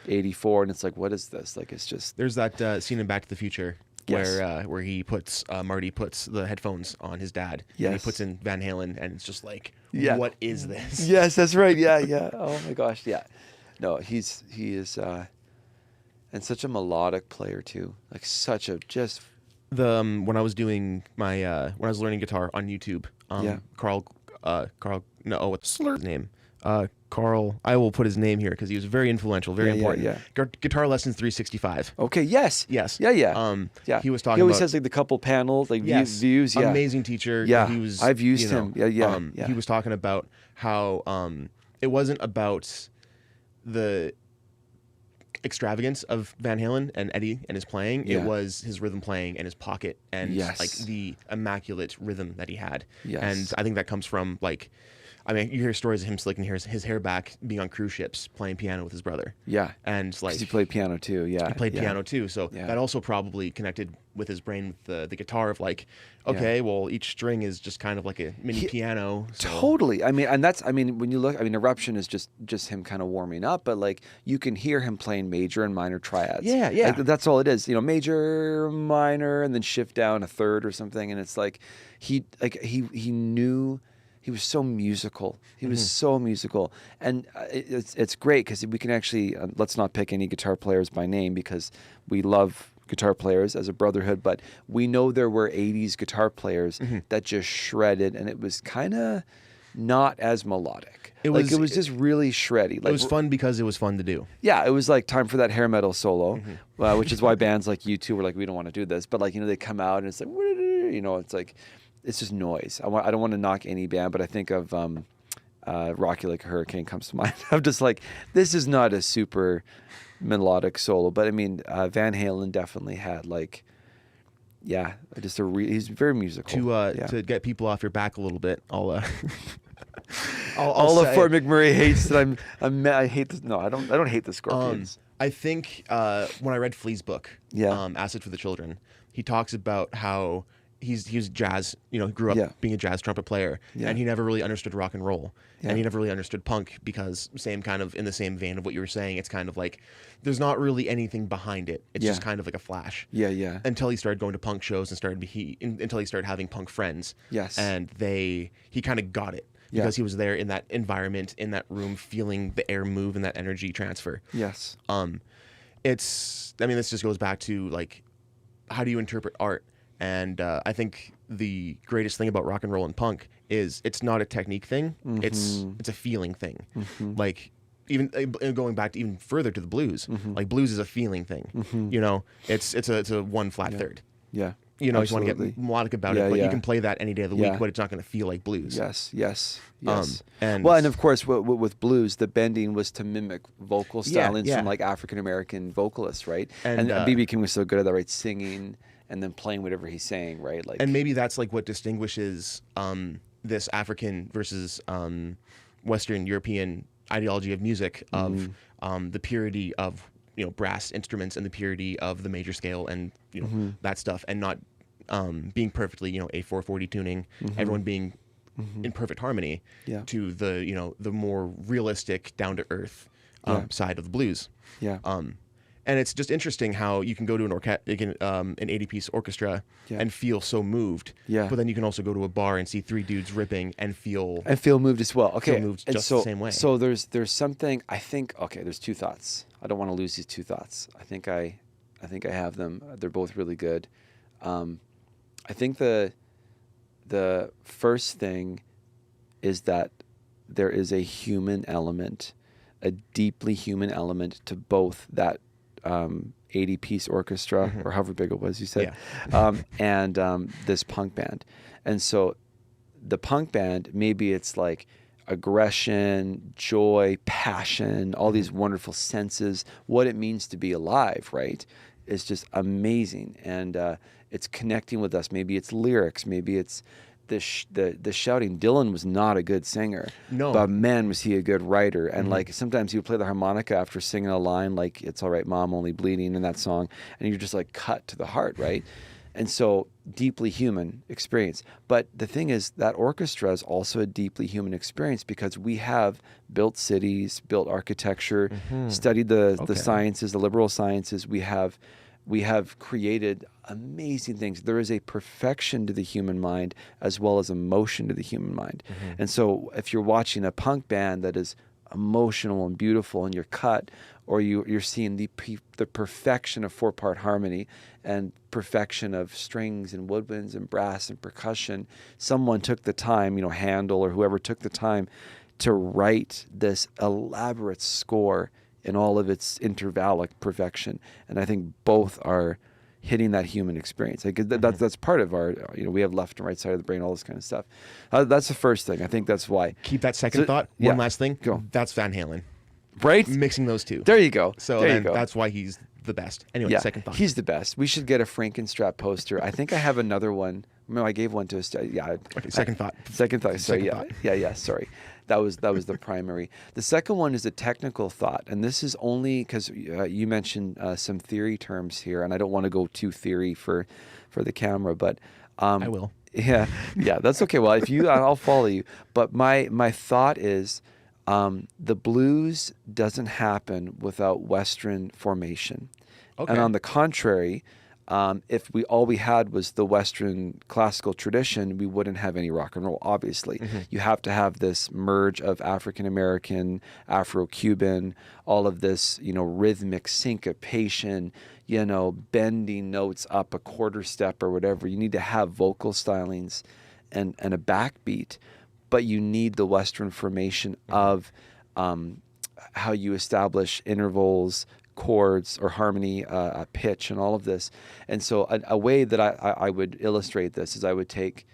84, and it's what is this? It's just. There's that scene in Back to the Future. Yes. Where he puts Marty puts the headphones on his dad. Yes. And he puts in Van Halen, and it's just what is this? Yes, that's right. Yeah. Oh my gosh, yeah. No, he is, and such a melodic player too. Such a just. When I was doing my when I was learning guitar on YouTube, Carl, what's his name? Carl, I will put his name here because he was very influential, very important. Yeah. Guitar Lessons 365. Okay. Yes. Yes. Yeah. Yeah. He was talking. He always about, has like the couple panels, like yes, views. Yeah. Amazing teacher. Yeah. He was. I've used him. Yeah. He was talking about how it wasn't about the extravagance of Van Halen and Eddie and his playing. Yeah. It was his rhythm playing and his pocket and like the immaculate rhythm that he had. Yes. And I think that comes from like, I mean, you hear stories of him slicking his hair back, being on cruise ships, playing piano with his brother. Yeah. And like, 'cause he played piano too. Yeah. he played piano too. So that also probably connected with his brain with the guitar of like, okay, well, each string is just kind of like a mini piano. So. Totally. I mean, and that's, I mean, when you look, I mean, Eruption is just him kind of warming up, but like you can hear him playing major and minor triads. Yeah. Like, that's all it is. You know, major, minor, and then shift down a third or something. And it's like, he knew. He was so musical. He was so musical, and it's great because we can actually let's not pick any guitar players by name because we love guitar players as a brotherhood, but we know there were 80s guitar players that just shredded, and it was kind of not as melodic. It was just really shreddy. Like, it was fun because it was fun to do. Yeah, it was like time for that hair metal solo, which is why bands like U2 were like, we don't want to do this, but like, you know, they come out and it's like, you know, it's like. It's just noise. I don't want to knock any band, but I think of Rocky Like a Hurricane comes to mind. I'm just like, this is not a super melodic solo, but I mean, Van Halen definitely had like, he's very musical. To get people off your back a little bit, I'll all of Fort McMurray hates that I hate this. No, I don't hate the Scorpions. I think when I read Flea's book, Acid for the Children, he talks about how he was jazz, you know, grew up being a jazz trumpet player, and he never really understood rock and roll, and he never really understood punk because same kind of in the same vein of what you were saying. It's kind of like there's not really anything behind it. It's just kind of like a flash. Yeah. Until he started going to punk shows and until he started having punk friends. Yes. And he kind of got it because he was there in that environment, in that room, feeling the air move and that energy transfer. Yes. This just goes back to like, how do you interpret art? And I think the greatest thing about rock and roll and punk is it's not a technique thing. It's a feeling thing. Like even going back to even further to the blues, like blues is a feeling thing. You know, it's a one flat third. Yeah. You know, you want to get melodic about it, but you can play that any day of the week, but it's not going to feel like blues. Yes. And of course, with blues, the bending was to mimic vocal stylings from like African American vocalists, right? And B.B. King was so good at that, right? Singing and then playing whatever he's saying, right? Like, and maybe that's like what distinguishes this African versus Western European ideology of music, of the purity of, you know, brass instruments and the purity of the major scale and, you know, that stuff, and not being perfectly, you know, a 440 tuning, everyone being in perfect harmony, to the, you know, the more realistic, down to earth side of the blues. And it's just interesting how you can go to an 80-piece orchestra and feel so moved. But then you can also go to a bar and see three dudes ripping and feel moved as well. Okay. Feel moved just the same way. So there's something, I think, okay, there's two thoughts. I don't want to lose these two thoughts. I think I have them. They're both really good. I think the first thing is that there is a human element, a deeply human element to both that 80-piece orchestra, or however big it was, you said, and this punk band. And so the punk band, maybe it's like aggression, joy, passion, all these wonderful senses, what it means to be alive, right? It's just amazing. And it's connecting with us. Maybe it's lyrics, maybe it's the shouting. Dylan was not a good singer, but man, was he a good writer. And like sometimes he would play the harmonica after singing a line like "It's all right, Mom, only bleeding" in that song, and you're just like cut to the heart, right? And so deeply human experience. But the thing is that orchestra is also a deeply human experience because we have built cities, built architecture, studied the sciences, the liberal sciences. We have created amazing things. There is a perfection to the human mind as well as emotion to the human mind. And so if you're watching a punk band that is emotional and beautiful and you're cut, or you're seeing the perfection of 4-part harmony and perfection of strings and woodwinds and brass and percussion, someone took the time, you know, Handel or whoever took the time to write this elaborate score in all of its intervallic perfection. And I think both are hitting that human experience. Like that's part of our, we have left and right side of the brain, all this kind of stuff. That's the first thing. I think that's why. Keep that second thought. One last thing. Go. That's Van Halen. Right? Mixing those two. There you go. So there you go. That's why he's the best. Anyway, second thought. He's the best. We should get a Frankenstrap poster. I think I have another one. No, I gave one to us. Yeah. Okay, second thought. Second thought. Sorry. Second thought. Yeah. Sorry. That was the primary. The second one is a technical thought, and this is only because you mentioned some theory terms here, and I don't want to go too theory for the camera, but I will. Yeah, that's okay. Well, if you, I'll follow you. But my thought is, the blues doesn't happen without Western formation, and on the contrary. If all we had was the Western classical tradition, we wouldn't have any rock and roll, obviously. You have to have this merge of African American, Afro-Cuban, all of this, rhythmic syncopation, bending notes up a quarter step or whatever. You need to have vocal stylings and a backbeat, but you need the Western formation of how you establish intervals, chords or harmony, pitch, and all of this. And so a way that I would illustrate this is I would take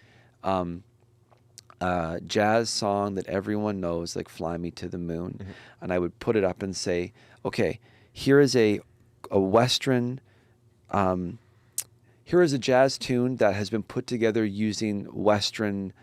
a jazz song that everyone knows, like Fly Me to the Moon, and I would put it up and say, okay, here is a Western, here is a jazz tune that has been put together using Western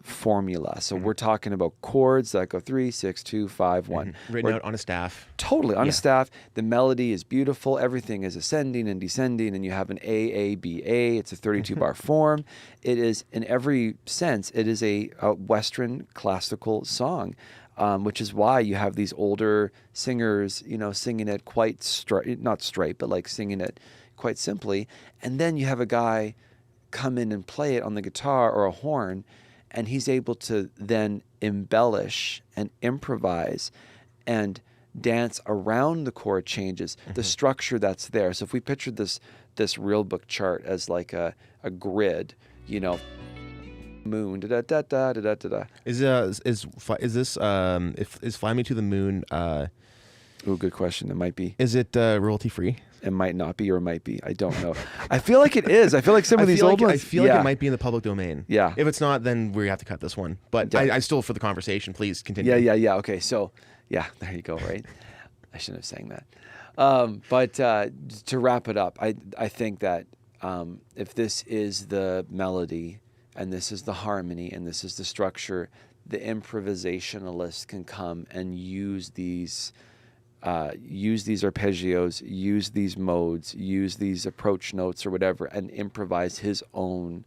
formula. So we're talking about chords that go 3, 6, 2, 5, 1. Written out on a staff. Totally on a staff. The melody is beautiful. Everything is ascending and descending, and you have an A, B, A. It's a 32-bar form. It is, in every sense, it is a Western classical song, which is why you have these older singers, singing it quite not straight, but like singing it quite simply. And then you have a guy come in and play it on the guitar or a horn, and he's able to then embellish and improvise and dance around the chord changes, the structure that's there. So if we pictured this real book chart as like a grid, moon, da da da da da da da. Is this is Fly Me to the Moon? Oh, good question. It might be. Is it royalty free? It might not be, or it might be. I don't know. I feel like it is. I feel like some of these old ones. I feel like it might be in the public domain. Yeah. If it's not, then we have to cut this one. But I still, for the conversation, please continue. Yeah. Okay. So, there you go. Right. I shouldn't have sang that. But to wrap it up, I think that if this is the melody, and this is the harmony, and this is the structure, the improvisationalist can come and use these arpeggios, use these modes, use these approach notes or whatever, and improvise his own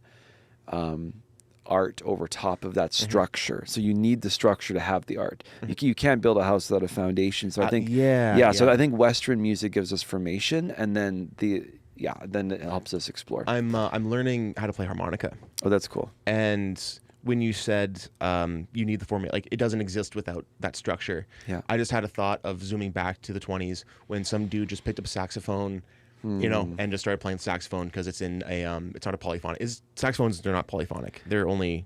art over top of that structure. So you need the structure to have the art. You can't build a house without a foundation. So I think, so I think Western music gives us formation, and then then it helps us explore. I'm learning how to play harmonica. Oh, that's cool. And when you said you need the formula, like it doesn't exist without that structure. Yeah. I just had a thought of zooming back to the 20s when some dude just picked up a saxophone, and just started playing saxophone because it's in a it's not a polyphonic. Saxophones, they're not polyphonic. They're only,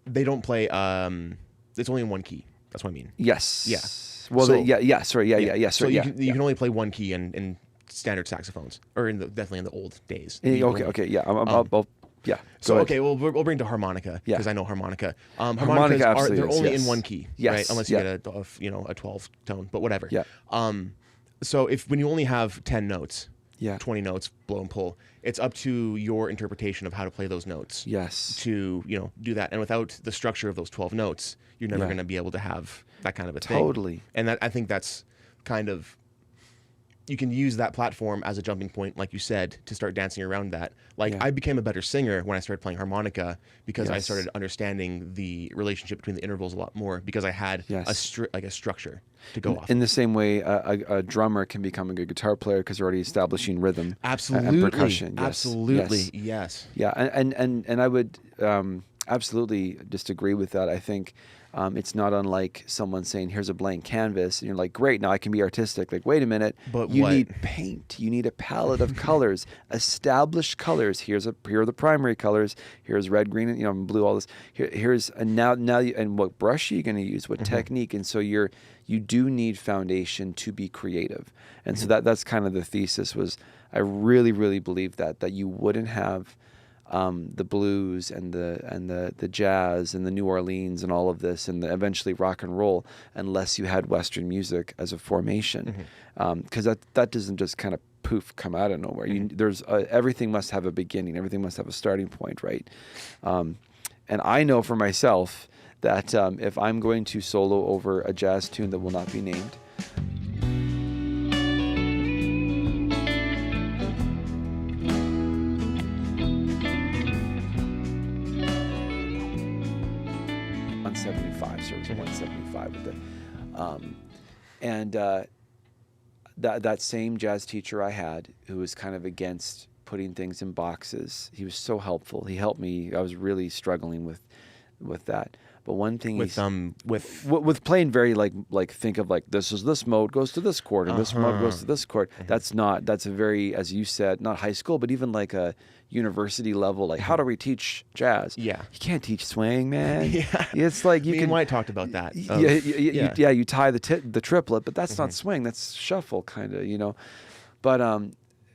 they don't play. It's only in one key. That's what I mean. Yes. Yeah. Well, So- Sorry. So you can only play one key in standard saxophones, or definitely in the old days. Okay. Yeah. I'll yeah. So go okay, well we'll bring to harmonica because I know harmonica. Harmonica absolutely they're only yes. in one key, Yes. right? Unless you get a 12 tone, but whatever. Yeah. So when you only have 10 notes, Yeah. 20 notes, blow and pull, it's up to your interpretation of how to play those notes. Yes. To do that, and without the structure of those 12 notes, you're never going to be able to have that kind of a thing. Totally. And I think that's kind of. You can use that platform as a jumping point, like you said, to start dancing around that. I became a better singer when I started playing harmonica because I started understanding the relationship between the intervals a lot more because I had a structure to go off. In the same way, a drummer can become a good guitar player because they're already establishing rhythm Absolutely. and percussion. Yes. Absolutely. Yes. Yeah, and I would absolutely just agree with that. I think It's not unlike someone saying, here's a blank canvas. And you're like, great, now I can be artistic. Like, wait a minute. But you what? need paint. You need a palette of colors, established colors. Here are the primary colors. Here's red, green, and blue, all this. And what brush are you going to use? What technique? And so you do need foundation to be creative. And so that's kind of the thesis was, I really, really believe that you wouldn't have the blues and the jazz and the New Orleans and all of this and eventually rock and roll unless you had Western music as a formation, because that doesn't just kind of poof come out of nowhere. There's everything must have a beginning. Everything must have a starting point, right? And I know for myself that if I'm going to solo over a jazz tune that will not be named. So it was 175 with it. That same jazz teacher I had, who was kind of against putting things in boxes, he was so helpful. He helped me. I was really struggling with that. But one thing with playing very like think of like this mode goes to this chord and this mode goes to this chord. That's a very, as you said, not high school, but even like a university level, like how do we teach jazz? Yeah, you can't teach swing, man. Yeah, it's like Me and White talked about that. You tie the triplet, but that's not swing. That's shuffle, kind of, But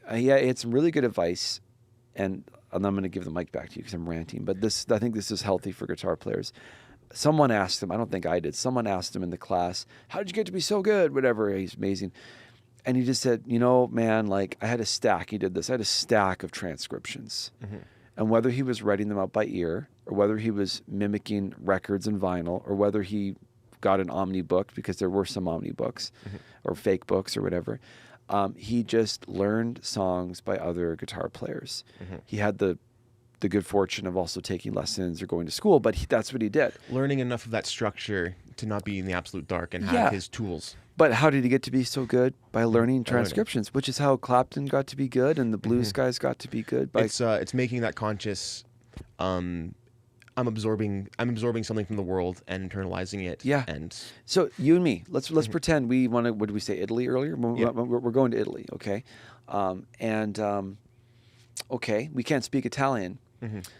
it's really good advice, and I'm going to give the mic back to you because I'm ranting. But I think this is healthy for guitar players. Someone asked him, I don't think I did. Someone asked him in the class, "How did you get to be so good?" Whatever. He's amazing. And he just said, man, like I had a stack. He did this. I had a stack of transcriptions. And whether he was writing them out by ear or whether he was mimicking records and vinyl or whether he got an Omni book, because there were some Omni books or fake books or whatever, he just learned songs by other guitar players. He had the good fortune of also taking lessons or going to school, but that's what he did. Learning enough of that structure to not be in the absolute dark and have his tools. But how did he get to be so good? By learning transcriptions, which is how Clapton got to be good and the blues guys got to be good. It's making that conscious, I'm absorbing something from the world and internalizing it. Yeah. And so you and me, let's pretend we want to, what did we say, Italy earlier? We're going to Italy, okay? Okay, we can't speak Italian.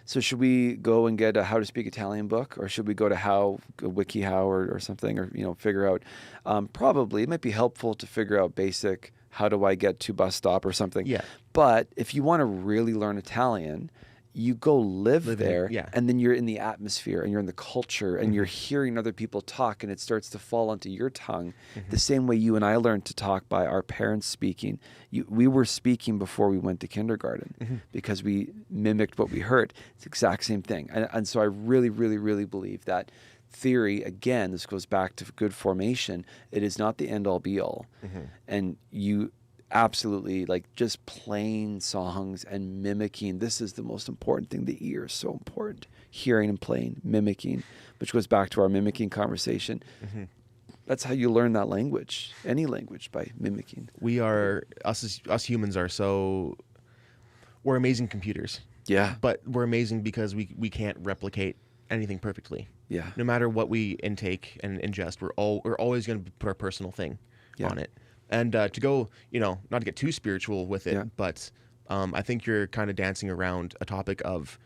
So should we go and get a How to Speak Italian book, or should we go to WikiHow or something, or figure out? Probably it might be helpful to figure out basic. How do I get to bus stop or something? Yeah. But if you want to really learn Italian, you go live there, and then you're in the atmosphere and you're in the culture and you're hearing other people talk, and it starts to fall onto your tongue. The same way you and I learned to talk by our parents speaking. We were speaking before we went to kindergarten because we mimicked what we heard. It's the exact same thing. And so I really, really, really believe that theory, again, this goes back to good formation. It is not the end all be all. And you absolutely, like, just playing songs and mimicking. This is the most important thing. The ear is so important. Hearing and playing, mimicking, which goes back to our mimicking conversation. That's how you learn that language, any language, by mimicking. Us humans are we're amazing computers. Yeah. But we're amazing because we can't replicate anything perfectly. Yeah. No matter what we intake and ingest, we're always going to put our personal thing on it. And to go, not to get too spiritual with it, but I think you're kind of dancing around a topic of,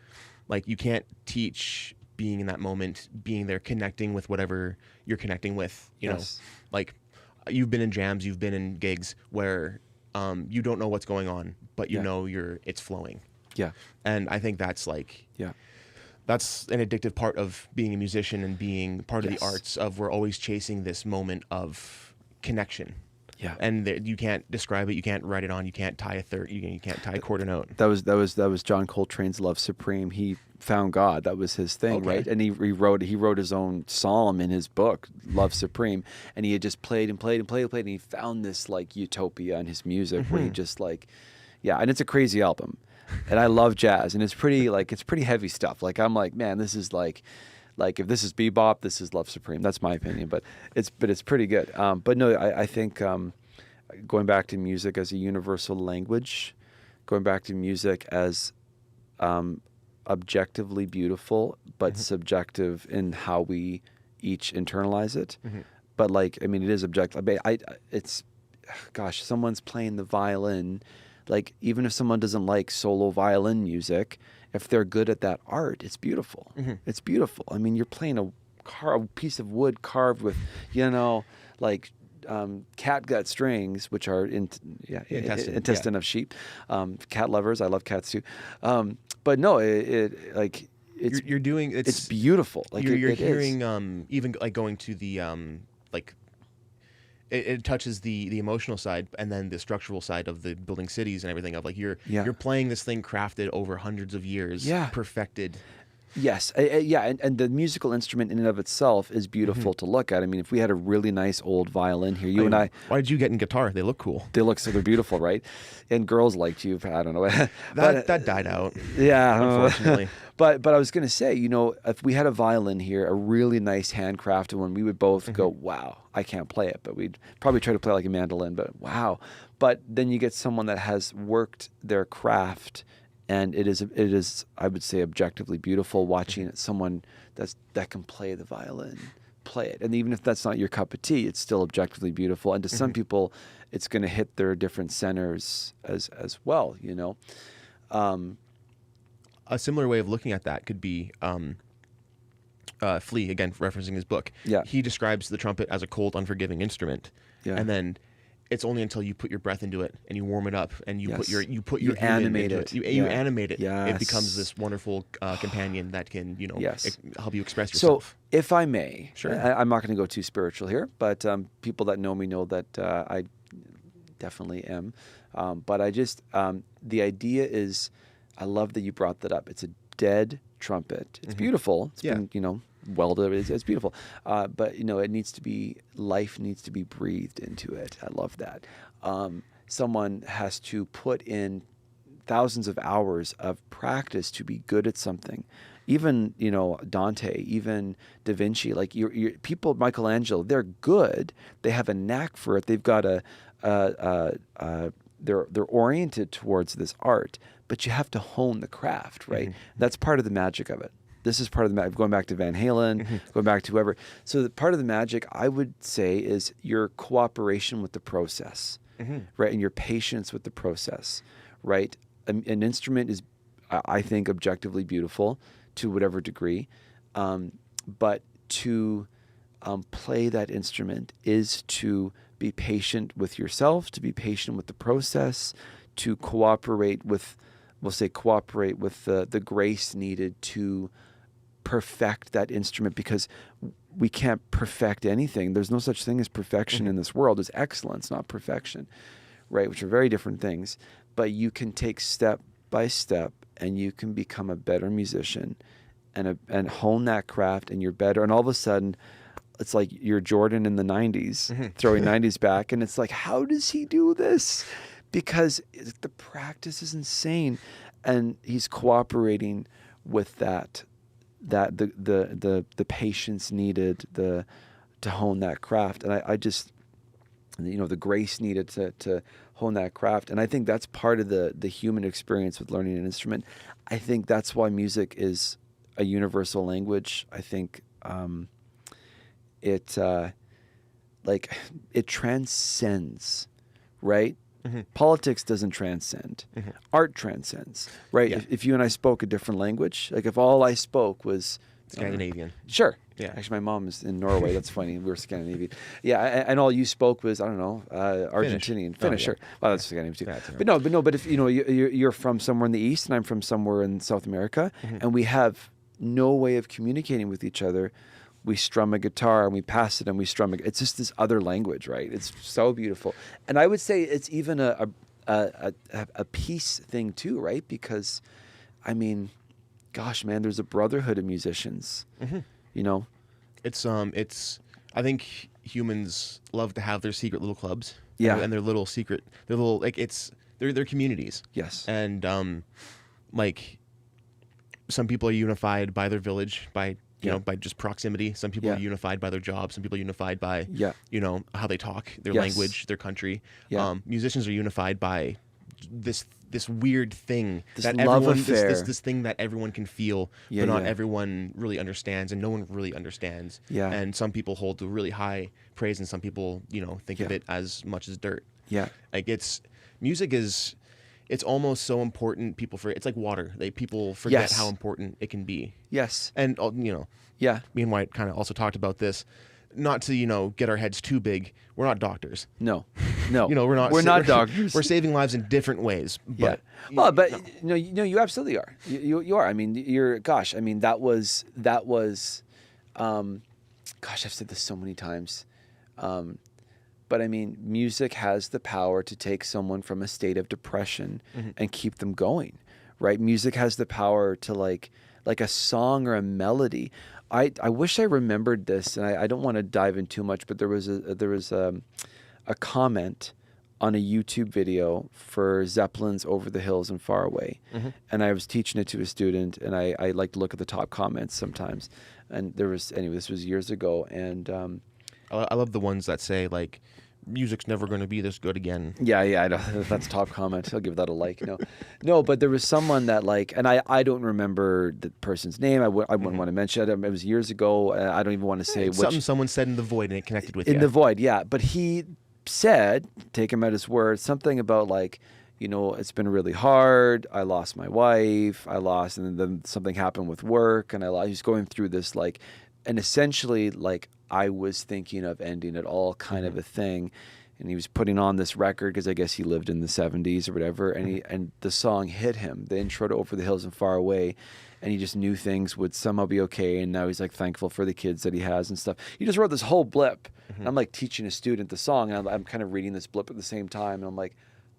like, you can't teach being in that moment, being there, connecting with whatever you're connecting with. You know, like, you've been in jams, you've been in gigs where you don't know what's going on, but you know it's flowing. Yeah. And I think that's that's an addictive part of being a musician and being part of the arts. Of we're always chasing this moment of connection. Yeah, and you can't describe it. You can't write it on. You can't tie a third. You can't tie a quarter note. That was John Coltrane's "Love Supreme." He found God. That was his thing, right? And he wrote his own psalm in his book, "Love Supreme," and he had just played and played and played and played, and he found this like utopia in his music where he just and it's a crazy album, and I love jazz, and it's pretty heavy stuff. Like, I'm like, man, this is like if this is bebop, this is Love Supreme. That's my opinion, but it's pretty good. But no, I think going back to music as a universal language, going back to music as objectively beautiful, but subjective in how we each internalize it. But like, I mean, it is objective. It's, gosh, someone's playing the violin. Like, even if someone doesn't like solo violin music, if they're good at that art, it's beautiful. It's beautiful. I mean, you're playing a piece of wood carved with, like catgut strings, which are intestine of sheep. Cat lovers, I love cats too. But no, it's beautiful. Like you're it hearing is. even like going to the like it touches the emotional side and then the structural side of the building cities and everything of like you're playing this thing crafted over hundreds of years, perfected. Yes, and the musical instrument in and of itself is beautiful to look at. I mean, if we had a really nice old violin here, and I. Why did you get in guitar? They look cool. They're beautiful, right? And girls liked you. I don't know. that died out. Yeah, unfortunately. But I was going to say, if we had a violin here, a really nice handcrafted one, we would both go, wow, I can't play it, but we'd probably try to play like a mandolin, but wow. But then you get someone that has worked their craft. And it is, I would say, objectively beautiful watching someone that can play the violin, play it. And even if that's not your cup of tea, it's still objectively beautiful. And to some people, it's going to hit their different centers as well, A similar way of looking at that could be Flea, again, referencing his book. Yeah. He describes the trumpet as a cold, unforgiving instrument. Yeah. And then it's only until you put your breath into it and you warm it up and you put your animate it. You animate it. Yes. It becomes this wonderful companion that can help you express So, yourself. if I may, sure. I'm not going to go too spiritual here, but people that know me know that I definitely am. But I just the idea is, I love that you brought that up. It's a dead trumpet. It's beautiful. It's been welded. It's beautiful, but it needs to be, life needs to be breathed into it. I love that. Someone has to put in thousands of hours of practice to be good at something. Even Dante, even Da Vinci, like your people, Michelangelo, they're good. They have a knack for it. They've got they're oriented towards this art, but you have to hone the craft, right? That's part of the magic of it. This is part of the magic, going back to Van Halen, going back to whoever. So part of the magic, I would say, is your cooperation with the process, right? And your patience with the process, right? An instrument is, I think, objectively beautiful to whatever degree. But to play that instrument is to be patient with yourself, to be patient with the process, to cooperate with, the grace needed to perfect that instrument, because we can't perfect anything. There's no such thing as perfection in this world. There's excellence, not perfection, right? Which are very different things. But you can take step by step and you can become a better musician and hone that craft, and you're better. And all of a sudden, it's like you're Jordan in the 90s, throwing 90s back. And it's like, how does he do this? Because the practice is insane. And he's cooperating with that the patience needed to hone that craft. And I just, the grace needed to hone that craft. And I think that's part of the human experience with learning an instrument. I think that's why music is a universal language. I think it transcends, right? Politics doesn't transcend. Art transcends, right? Yeah. If you and I spoke a different language, like if all I spoke was Scandinavian. Sure. Yeah. Actually, my mom is in Norway. That's funny. We were Scandinavian. Yeah, and all you spoke was, I don't know, Argentinian. Finnish. Sure. Well, that's Scandinavian too. But if you're from somewhere in the East and I'm from somewhere in South America, and we have no way of communicating with each other, we strum a guitar and we pass it and we strum it. It's just this other language, right? It's so beautiful. And I would say it's even a peace thing too, right? Because, I mean, gosh, man, there's a brotherhood of musicians, It's I think humans love to have their secret little clubs. Yeah. And their little secret, they're communities. Yes. And like some people are unified by their village, by by just proximity. Some people are unified by their job. Some people are unified by, how they talk, their language, their country. Yeah. Musicians are unified by this weird thing This that love everyone affair. this thing that everyone can feel, Yeah, but not yeah. everyone really understands, and no one really understands. Yeah. And some people hold to really high praise, and some people, think of Yeah. it as much as dirt. Yeah. Like music is, it's almost so important. It's like water. People forget Yes. how important it can be. Yes. And Yeah. me and White kind of also talked about this. Not to get our heads too big. We're not doctors. No. We're not doctors. We're saving lives in different ways. But you absolutely are. You are. I mean, gosh, I mean, that was, gosh, I've said this so many times. But I mean, music has the power to take someone from a state of depression and keep them going, right? Music has the power to like a song or a melody. I wish I remembered this, and I don't want to dive in too much, but there was a comment on a YouTube video for Zeppelin's Over the Hills and Far Away. And I was teaching it to a student, and I like to look at the top comments sometimes. And this was years ago, and I love the ones that say like, music's never going to be this good again. Yeah, I know. That's top comment. I'll give that a like. No, but there was someone that and I don't remember the person's name. I wouldn't want to mention it. It was years ago. I don't even want to say It's which. something someone said in the void and it connected with you. In the void, yeah. But he said, take him at his word, something about it's been really hard. I lost my wife. And then something happened with work, and he's going through this and essentially I was thinking of ending it all kind of a thing. And he was putting on this record because I guess he lived in the 70s or whatever. And the song hit him, the intro to Over the Hills and Far Away. And he just knew things would somehow be okay. And now he's thankful for the kids that he has and stuff. He just wrote this whole blip. And I'm teaching a student the song, and I'm kind of reading this blip at the same time. And I'm like,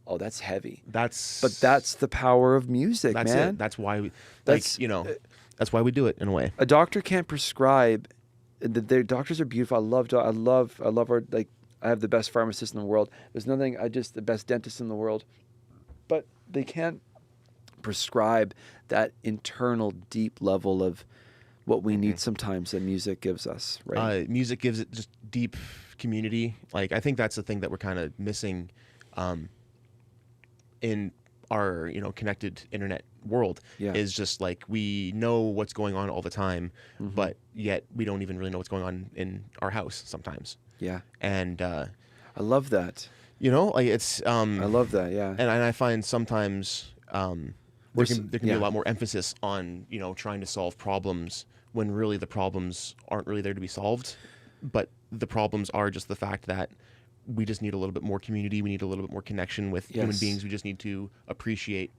oh, that's heavy. But that's the power of music, that's man. It. That's why that's why we do it in a way. A doctor can't prescribe. Their doctors are beautiful. I love our I have the best pharmacist in the world. There's nothing. The best dentist in the world, but they can't prescribe that internal deep level of what we need sometimes that music gives us. Right. Music gives it just deep community. I think that's the thing that we're kind of missing, in our connected internet world. Is just we know what's going on all the time, but yet we don't even really know what's going on in our house sometimes. Yeah. And I love that. It's I love that. Yeah. and I find sometimes there can be a lot more emphasis on trying to solve problems when really the problems aren't really there to be solved, but the problems are just the fact that we just need a little bit more community. We need a little bit more connection with human beings. We just need to appreciate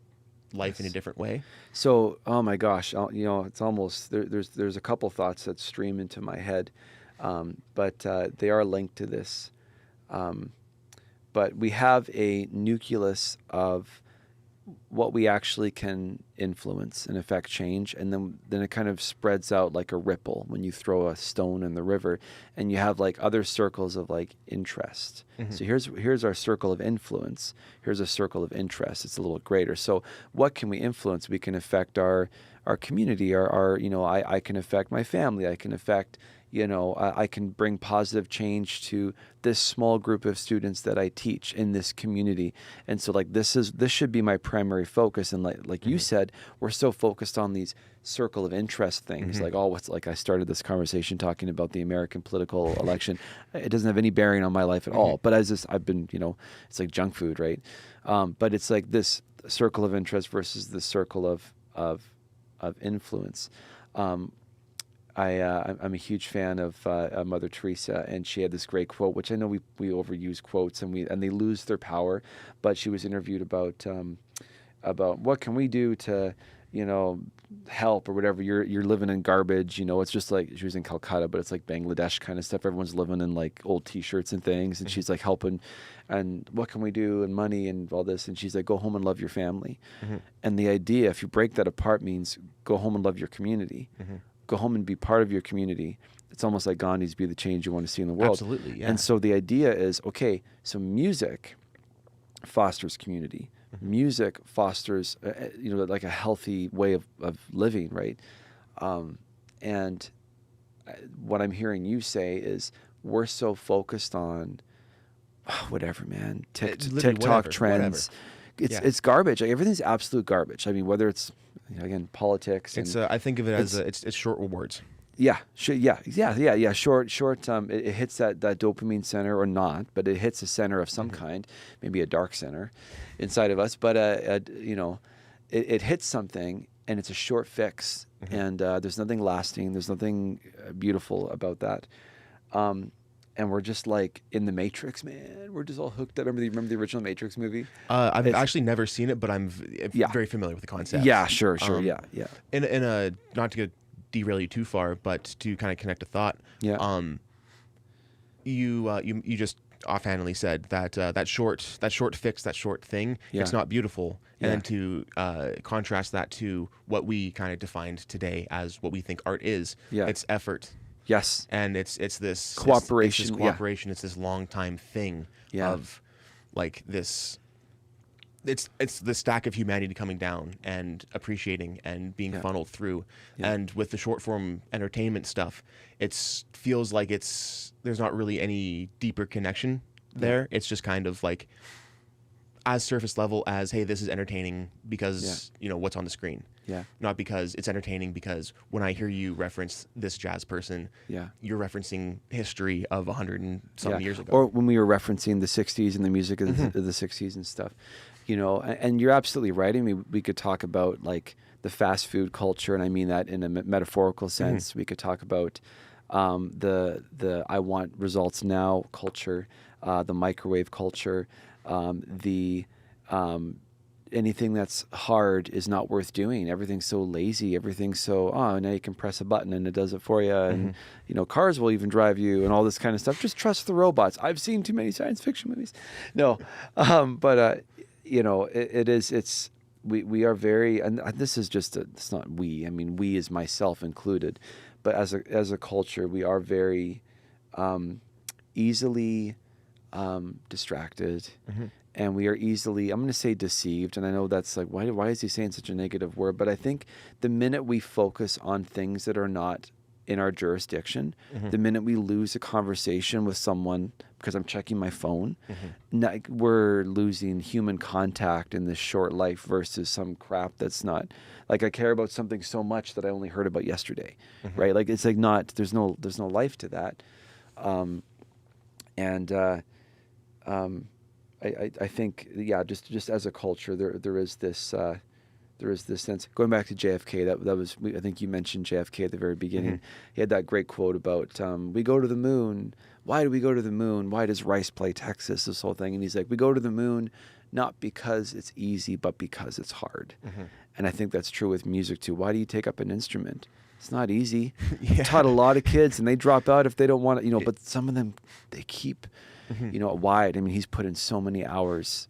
life in a different way. So, oh my gosh, it's almost there's a couple thoughts that stream into my head, but they are linked to this. But we have a nucleus of what we actually can influence and affect change, and then it kind of spreads out like a ripple when you throw a stone in the river, and you have other circles of interest. So here's our circle of influence. Here's a circle of interest. It's a little greater. So what can we influence? We can affect our community. I can affect my family. I can affect I can bring positive change to this small group of students that I teach in this community. And so this should be my primary focus. And like you said, we're so focused on these circle of interest things, I started this conversation talking about the American political election. It doesn't have any bearing on my life at all. But I've been, it's like junk food, right? But it's this circle of interest versus the circle of influence. I'm a huge fan of Mother Teresa, and she had this great quote, which I know we overuse quotes and they lose their power. But she was interviewed about what can we do to help or whatever. You're living in garbage. It's just she was in Calcutta, but it's like Bangladesh kind of stuff. Everyone's living in old T-shirts and things, and she's helping. And what can we do? And money and all this. And she's like, go home and love your family. And the idea, if you break that apart, means go home and love your community. Go home and be part of your community. It's almost like Gandhi's be the change you want to see in the world. Absolutely, yeah. And so the idea is, okay, so music fosters community. Music fosters, a healthy way of living, right? And what I'm hearing you say is we're so focused on whatever, man, TikTok trends. Whatever. it's garbage. Like, everything's absolute garbage. I mean, whether it's, again, politics. It's I think of it as it's short rewards. Yeah, Short. It hits that dopamine center, or not, but it hits a center of some kind, maybe a dark center inside of us. But it hits something, and it's a short fix, and there's nothing lasting. There's nothing beautiful about that. And we're just like in the Matrix, man. We're just all hooked up. Remember the original Matrix movie? I've actually never seen it, but I'm very familiar with the concept. Yeah, sure, yeah. In a, not to derail you too far, but to kind of connect a thought. Yeah. You just offhandedly said that that short fix, that short thing, it's not beautiful. And then to contrast that to what we kind of defined today as what we think art is, it's effort. Yes. And it's this cooperation. It's this cooperation. It's this long time thing of like this. It's the stack of humanity coming down and appreciating and being funneled through. And with the short form entertainment stuff, it feels like there's not really any deeper connection there. It's just kind of like as surface level as, hey, this is entertaining because what's on the screen. Yeah. Not because it's entertaining, because when I hear you reference this jazz person, you're referencing history of 100 and something years ago. Or when we were referencing the 60s and the music of the 60s and stuff. And you're absolutely right. I mean, we could talk about like the fast food culture, and I mean that in a metaphorical sense. We could talk about the I want results now culture, the microwave culture, anything that's hard is not worth doing. Everything's so lazy. Everything's so, now you can press a button and it does it for you. And, cars will even drive you and all this kind of stuff. Just trust the robots. I've seen too many science fiction movies. No. We are very, and this is just, it's not we, I mean, we is myself included, but as a culture, we are very easily distracted. And we are easily, I'm going to say deceived. And I know that's like, why is he saying such a negative word? But I think the minute we focus on things that are not in our jurisdiction, the minute we lose a conversation with someone because I'm checking my phone, we're losing human contact in this short life versus some crap that's not, like I care about something so much that I only heard about yesterday, right? Like it's like there's no life to that. I think, just as a culture, there is this sense. Going back to JFK, that was, I think you mentioned JFK at the very beginning. He had that great quote about, we go to the moon. Why do we go to the moon? Why does Rice play Texas? This whole thing. And he's like, we go to the moon not because it's easy, but because it's hard. And I think that's true with music too. Why do you take up an instrument? It's not easy. I taught a lot of kids and they drop out if they don't want it, but some of them, they keep... wide. I mean, he's put in so many hours,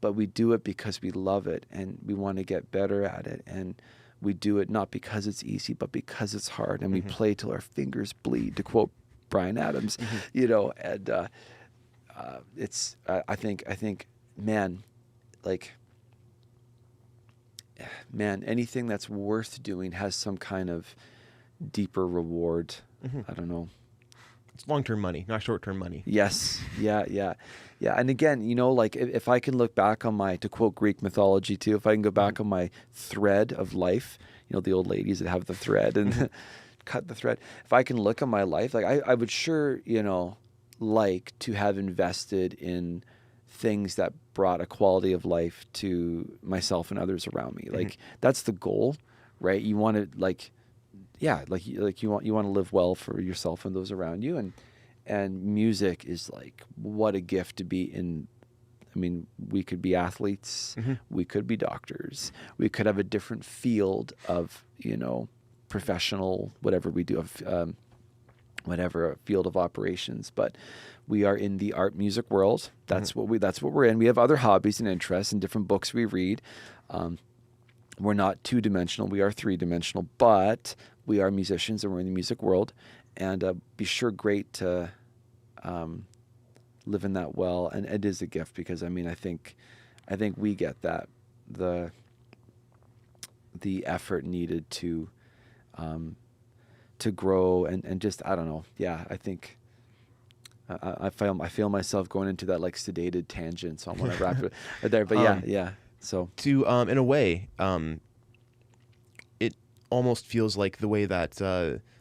but we do it because we love it and we want to get better at it. And we do it not because it's easy, but because it's hard. And we play till our fingers bleed, to quote Bryan Adams, and it's, I think, man, anything that's worth doing has some kind of deeper reward. I don't know. It's long-term money, not short-term money. Yes. Yeah. And again, like if I can look back on to quote Greek mythology too, if I can go back on my thread of life, the old ladies that have the thread and cut the thread. If I can look at my life, like I would sure, like to have invested in things that brought a quality of life to myself and others around me. Like that's the goal, right? You want to you want to live well for yourself and those around you, and music is like, what a gift to be in. I mean, we could be athletes, we could be doctors, we could have a different field of professional whatever we do, whatever field of operations, but we are in the art music world. That's what we're in. We have other hobbies and interests and different books we read. We're not two-dimensional, we are three-dimensional, but we are musicians and we're in the music world, and be sure great to live in that well. And it is a gift because I think we get that, the effort needed to grow and just, I don't know. Yeah, I think I feel myself going into that like sedated tangent, so I want to wrap it there. But yeah. So to in a way, it almost feels like the way that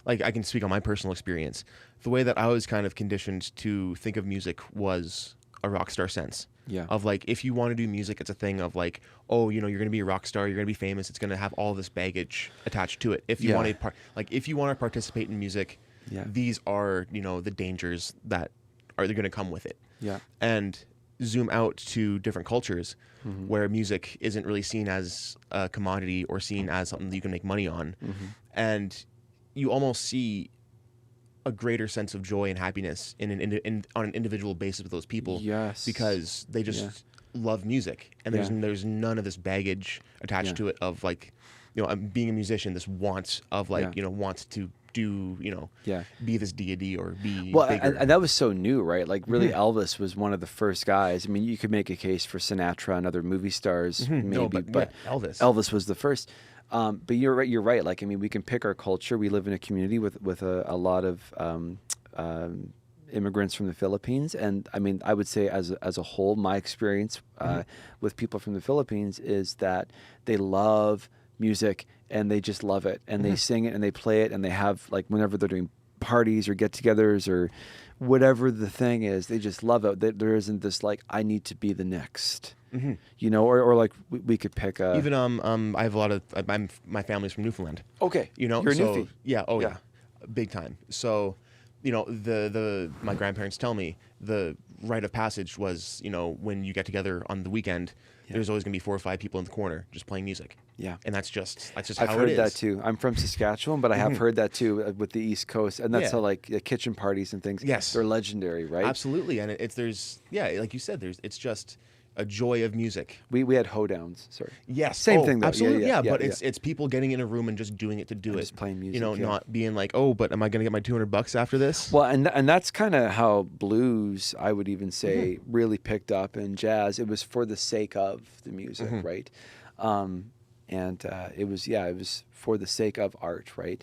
like I can speak on my personal experience. The way that I was kind of conditioned to think of music was a rock star sense. Yeah. Of like, if you want to do music, it's a thing of like, oh, you're going to be a rock star, you're going to be famous, it's going to have all this baggage attached to it. If you want to if you want to participate in music, these are, the dangers that are going to come with it. Yeah. And zoom out to different cultures where music isn't really seen as a commodity or seen as something that you can make money on. And you almost see a greater sense of joy and happiness on an individual basis with those people. Yes. Because they just love music, and there's none of this baggage attached to it of like, being a musician, this want of like, wants to do, be this deity or be bigger. And that was so new, right? Like really Elvis was one of the first guys. I mean, you could make a case for Sinatra and other movie stars maybe, No, but Elvis was the first. But you're right. Like, I mean, we can pick our culture. We live in a community with a lot of immigrants from the Philippines, and I mean, I would say as a whole, my experience with people from the Philippines is that they love music and they just love it, and they sing it and they play it, and they have like whenever they're doing parties or get-togethers or whatever the thing is, they just love it. There isn't this like I need to be the next. Or like we could pick a... Even I have a lot of my family's from Newfoundland. Okay, you're a Newfie. Yeah, big time. So, my grandparents tell me the rite of passage was, when you get together on the weekend, there's always gonna be 4 or 5 people in the corner just playing music. Yeah, and that's just how it is. I've heard that too. I'm from Saskatchewan, but I have heard that too with the East Coast, and that's how like kitchen parties and things. Yes, they're legendary, right? Absolutely, and like you said, it's just a joy of music. We had hoedowns. Sorry. Yes. Same thing though. Absolutely. Yeah, but it's people getting in a room and just doing it to do it. Just playing music. Not being like, oh, but am I going to get my $200 after this? Well, and that's kind of how blues, I would even say, really picked up, and jazz. It was for the sake of the music, right? And it was for the sake of art, right?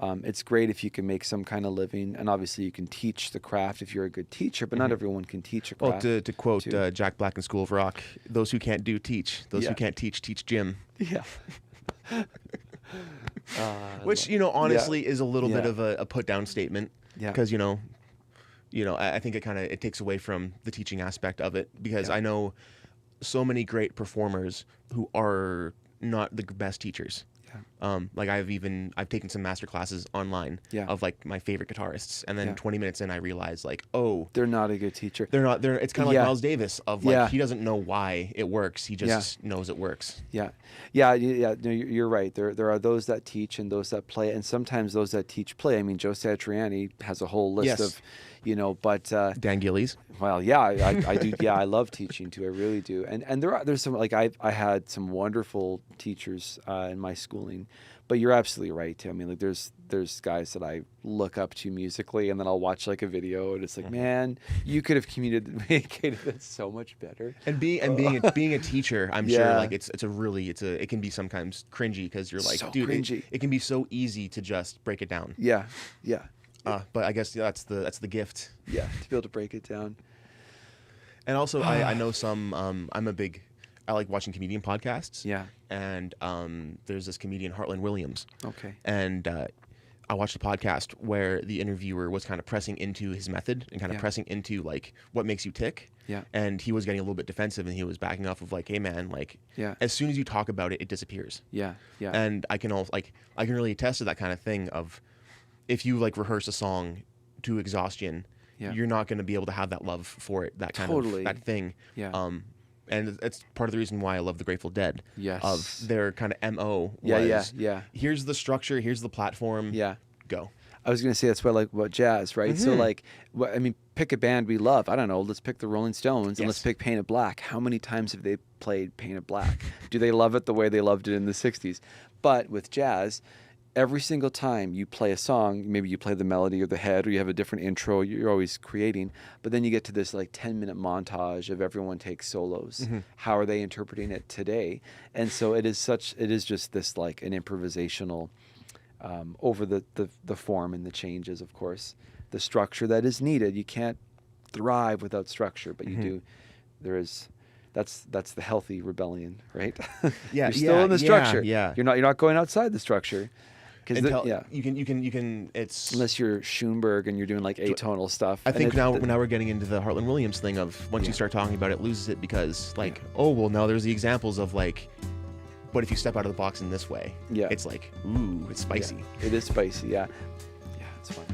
It's great if you can make some kind of living, and obviously you can teach the craft if you're a good teacher, but not everyone can teach a craft. Well, to quote Jack Black in School of Rock, those who can't do, teach. Those who can't teach Jim. Yeah. Which, honestly is a little bit of a put-down statement. Yeah. Because, I think it takes away from the teaching aspect of it, because I know so many great performers who are not the best teachers. Like I've taken some master classes online of like my favorite guitarists, and then 20 minutes in I realized like, oh, they're not a good teacher. It's kind of like Miles Davis of like he doesn't know why it works, he just knows it works. No, you're right. There are those that teach and those that play, and sometimes those that teach play. I mean, Joe Satriani has a whole list of but Dan Gillies. Well, I do. Yeah, I love teaching too. I really do. And there's some like I had some wonderful teachers in my schooling, but you're absolutely right too. I mean, like there's guys that I look up to musically, and then I'll watch like a video, and it's like, man, you could have communicated that so much better. And being a teacher, I'm sure like it can be sometimes cringy, because you're like, so dude, it can be so easy to just break it down. Yeah. But I guess that's the gift. Yeah, to be able to break it down. And also, I know some. I like watching comedian podcasts. Yeah. And there's this comedian, Heartland Williams. Okay. And I watched a podcast where the interviewer was kind of pressing into his method and kind of pressing into like what makes you tick. Yeah. And he was getting a little bit defensive, and he was backing off of like, hey man, like as soon as you talk about it, it disappears. Yeah. And I can really attest to that kind of thing of, if you like rehearse a song to exhaustion, you're not going to be able to have that love for it, that kind of that thing. Yeah. And it's part of the reason why I love the Grateful Dead. Yes. Of their kind of MO. Here's the structure, here's the platform. Yeah. Go. I was going to say that's what jazz, right? So like, pick a band we love. I don't know. Let's pick the Rolling Stones, and let's pick Painted Black. How many times have they played Painted Black? Do they love it the way they loved it in the 60s? But with jazz, every single time you play a song, maybe you play the melody or the head, or you have a different intro, you're always creating, but then you get to this like 10-minute montage of everyone takes solos. How are they interpreting it today? And so it is just this like an improvisational over the form and the changes, of course, the structure that is needed. You can't thrive without structure, but you do. That's the healthy rebellion, right? Yeah, you're still in the structure. Yeah. You're not going outside the structure. You can. It's unless you're Schoenberg and you're doing like atonal stuff. I think now we're getting into the Hartland Williams thing of once you start talking about it, it loses it because oh well, now there's the examples of like, but if you step out of the box in this way, it's like, ooh, it's spicy. It is spicy. Yeah, it's fun.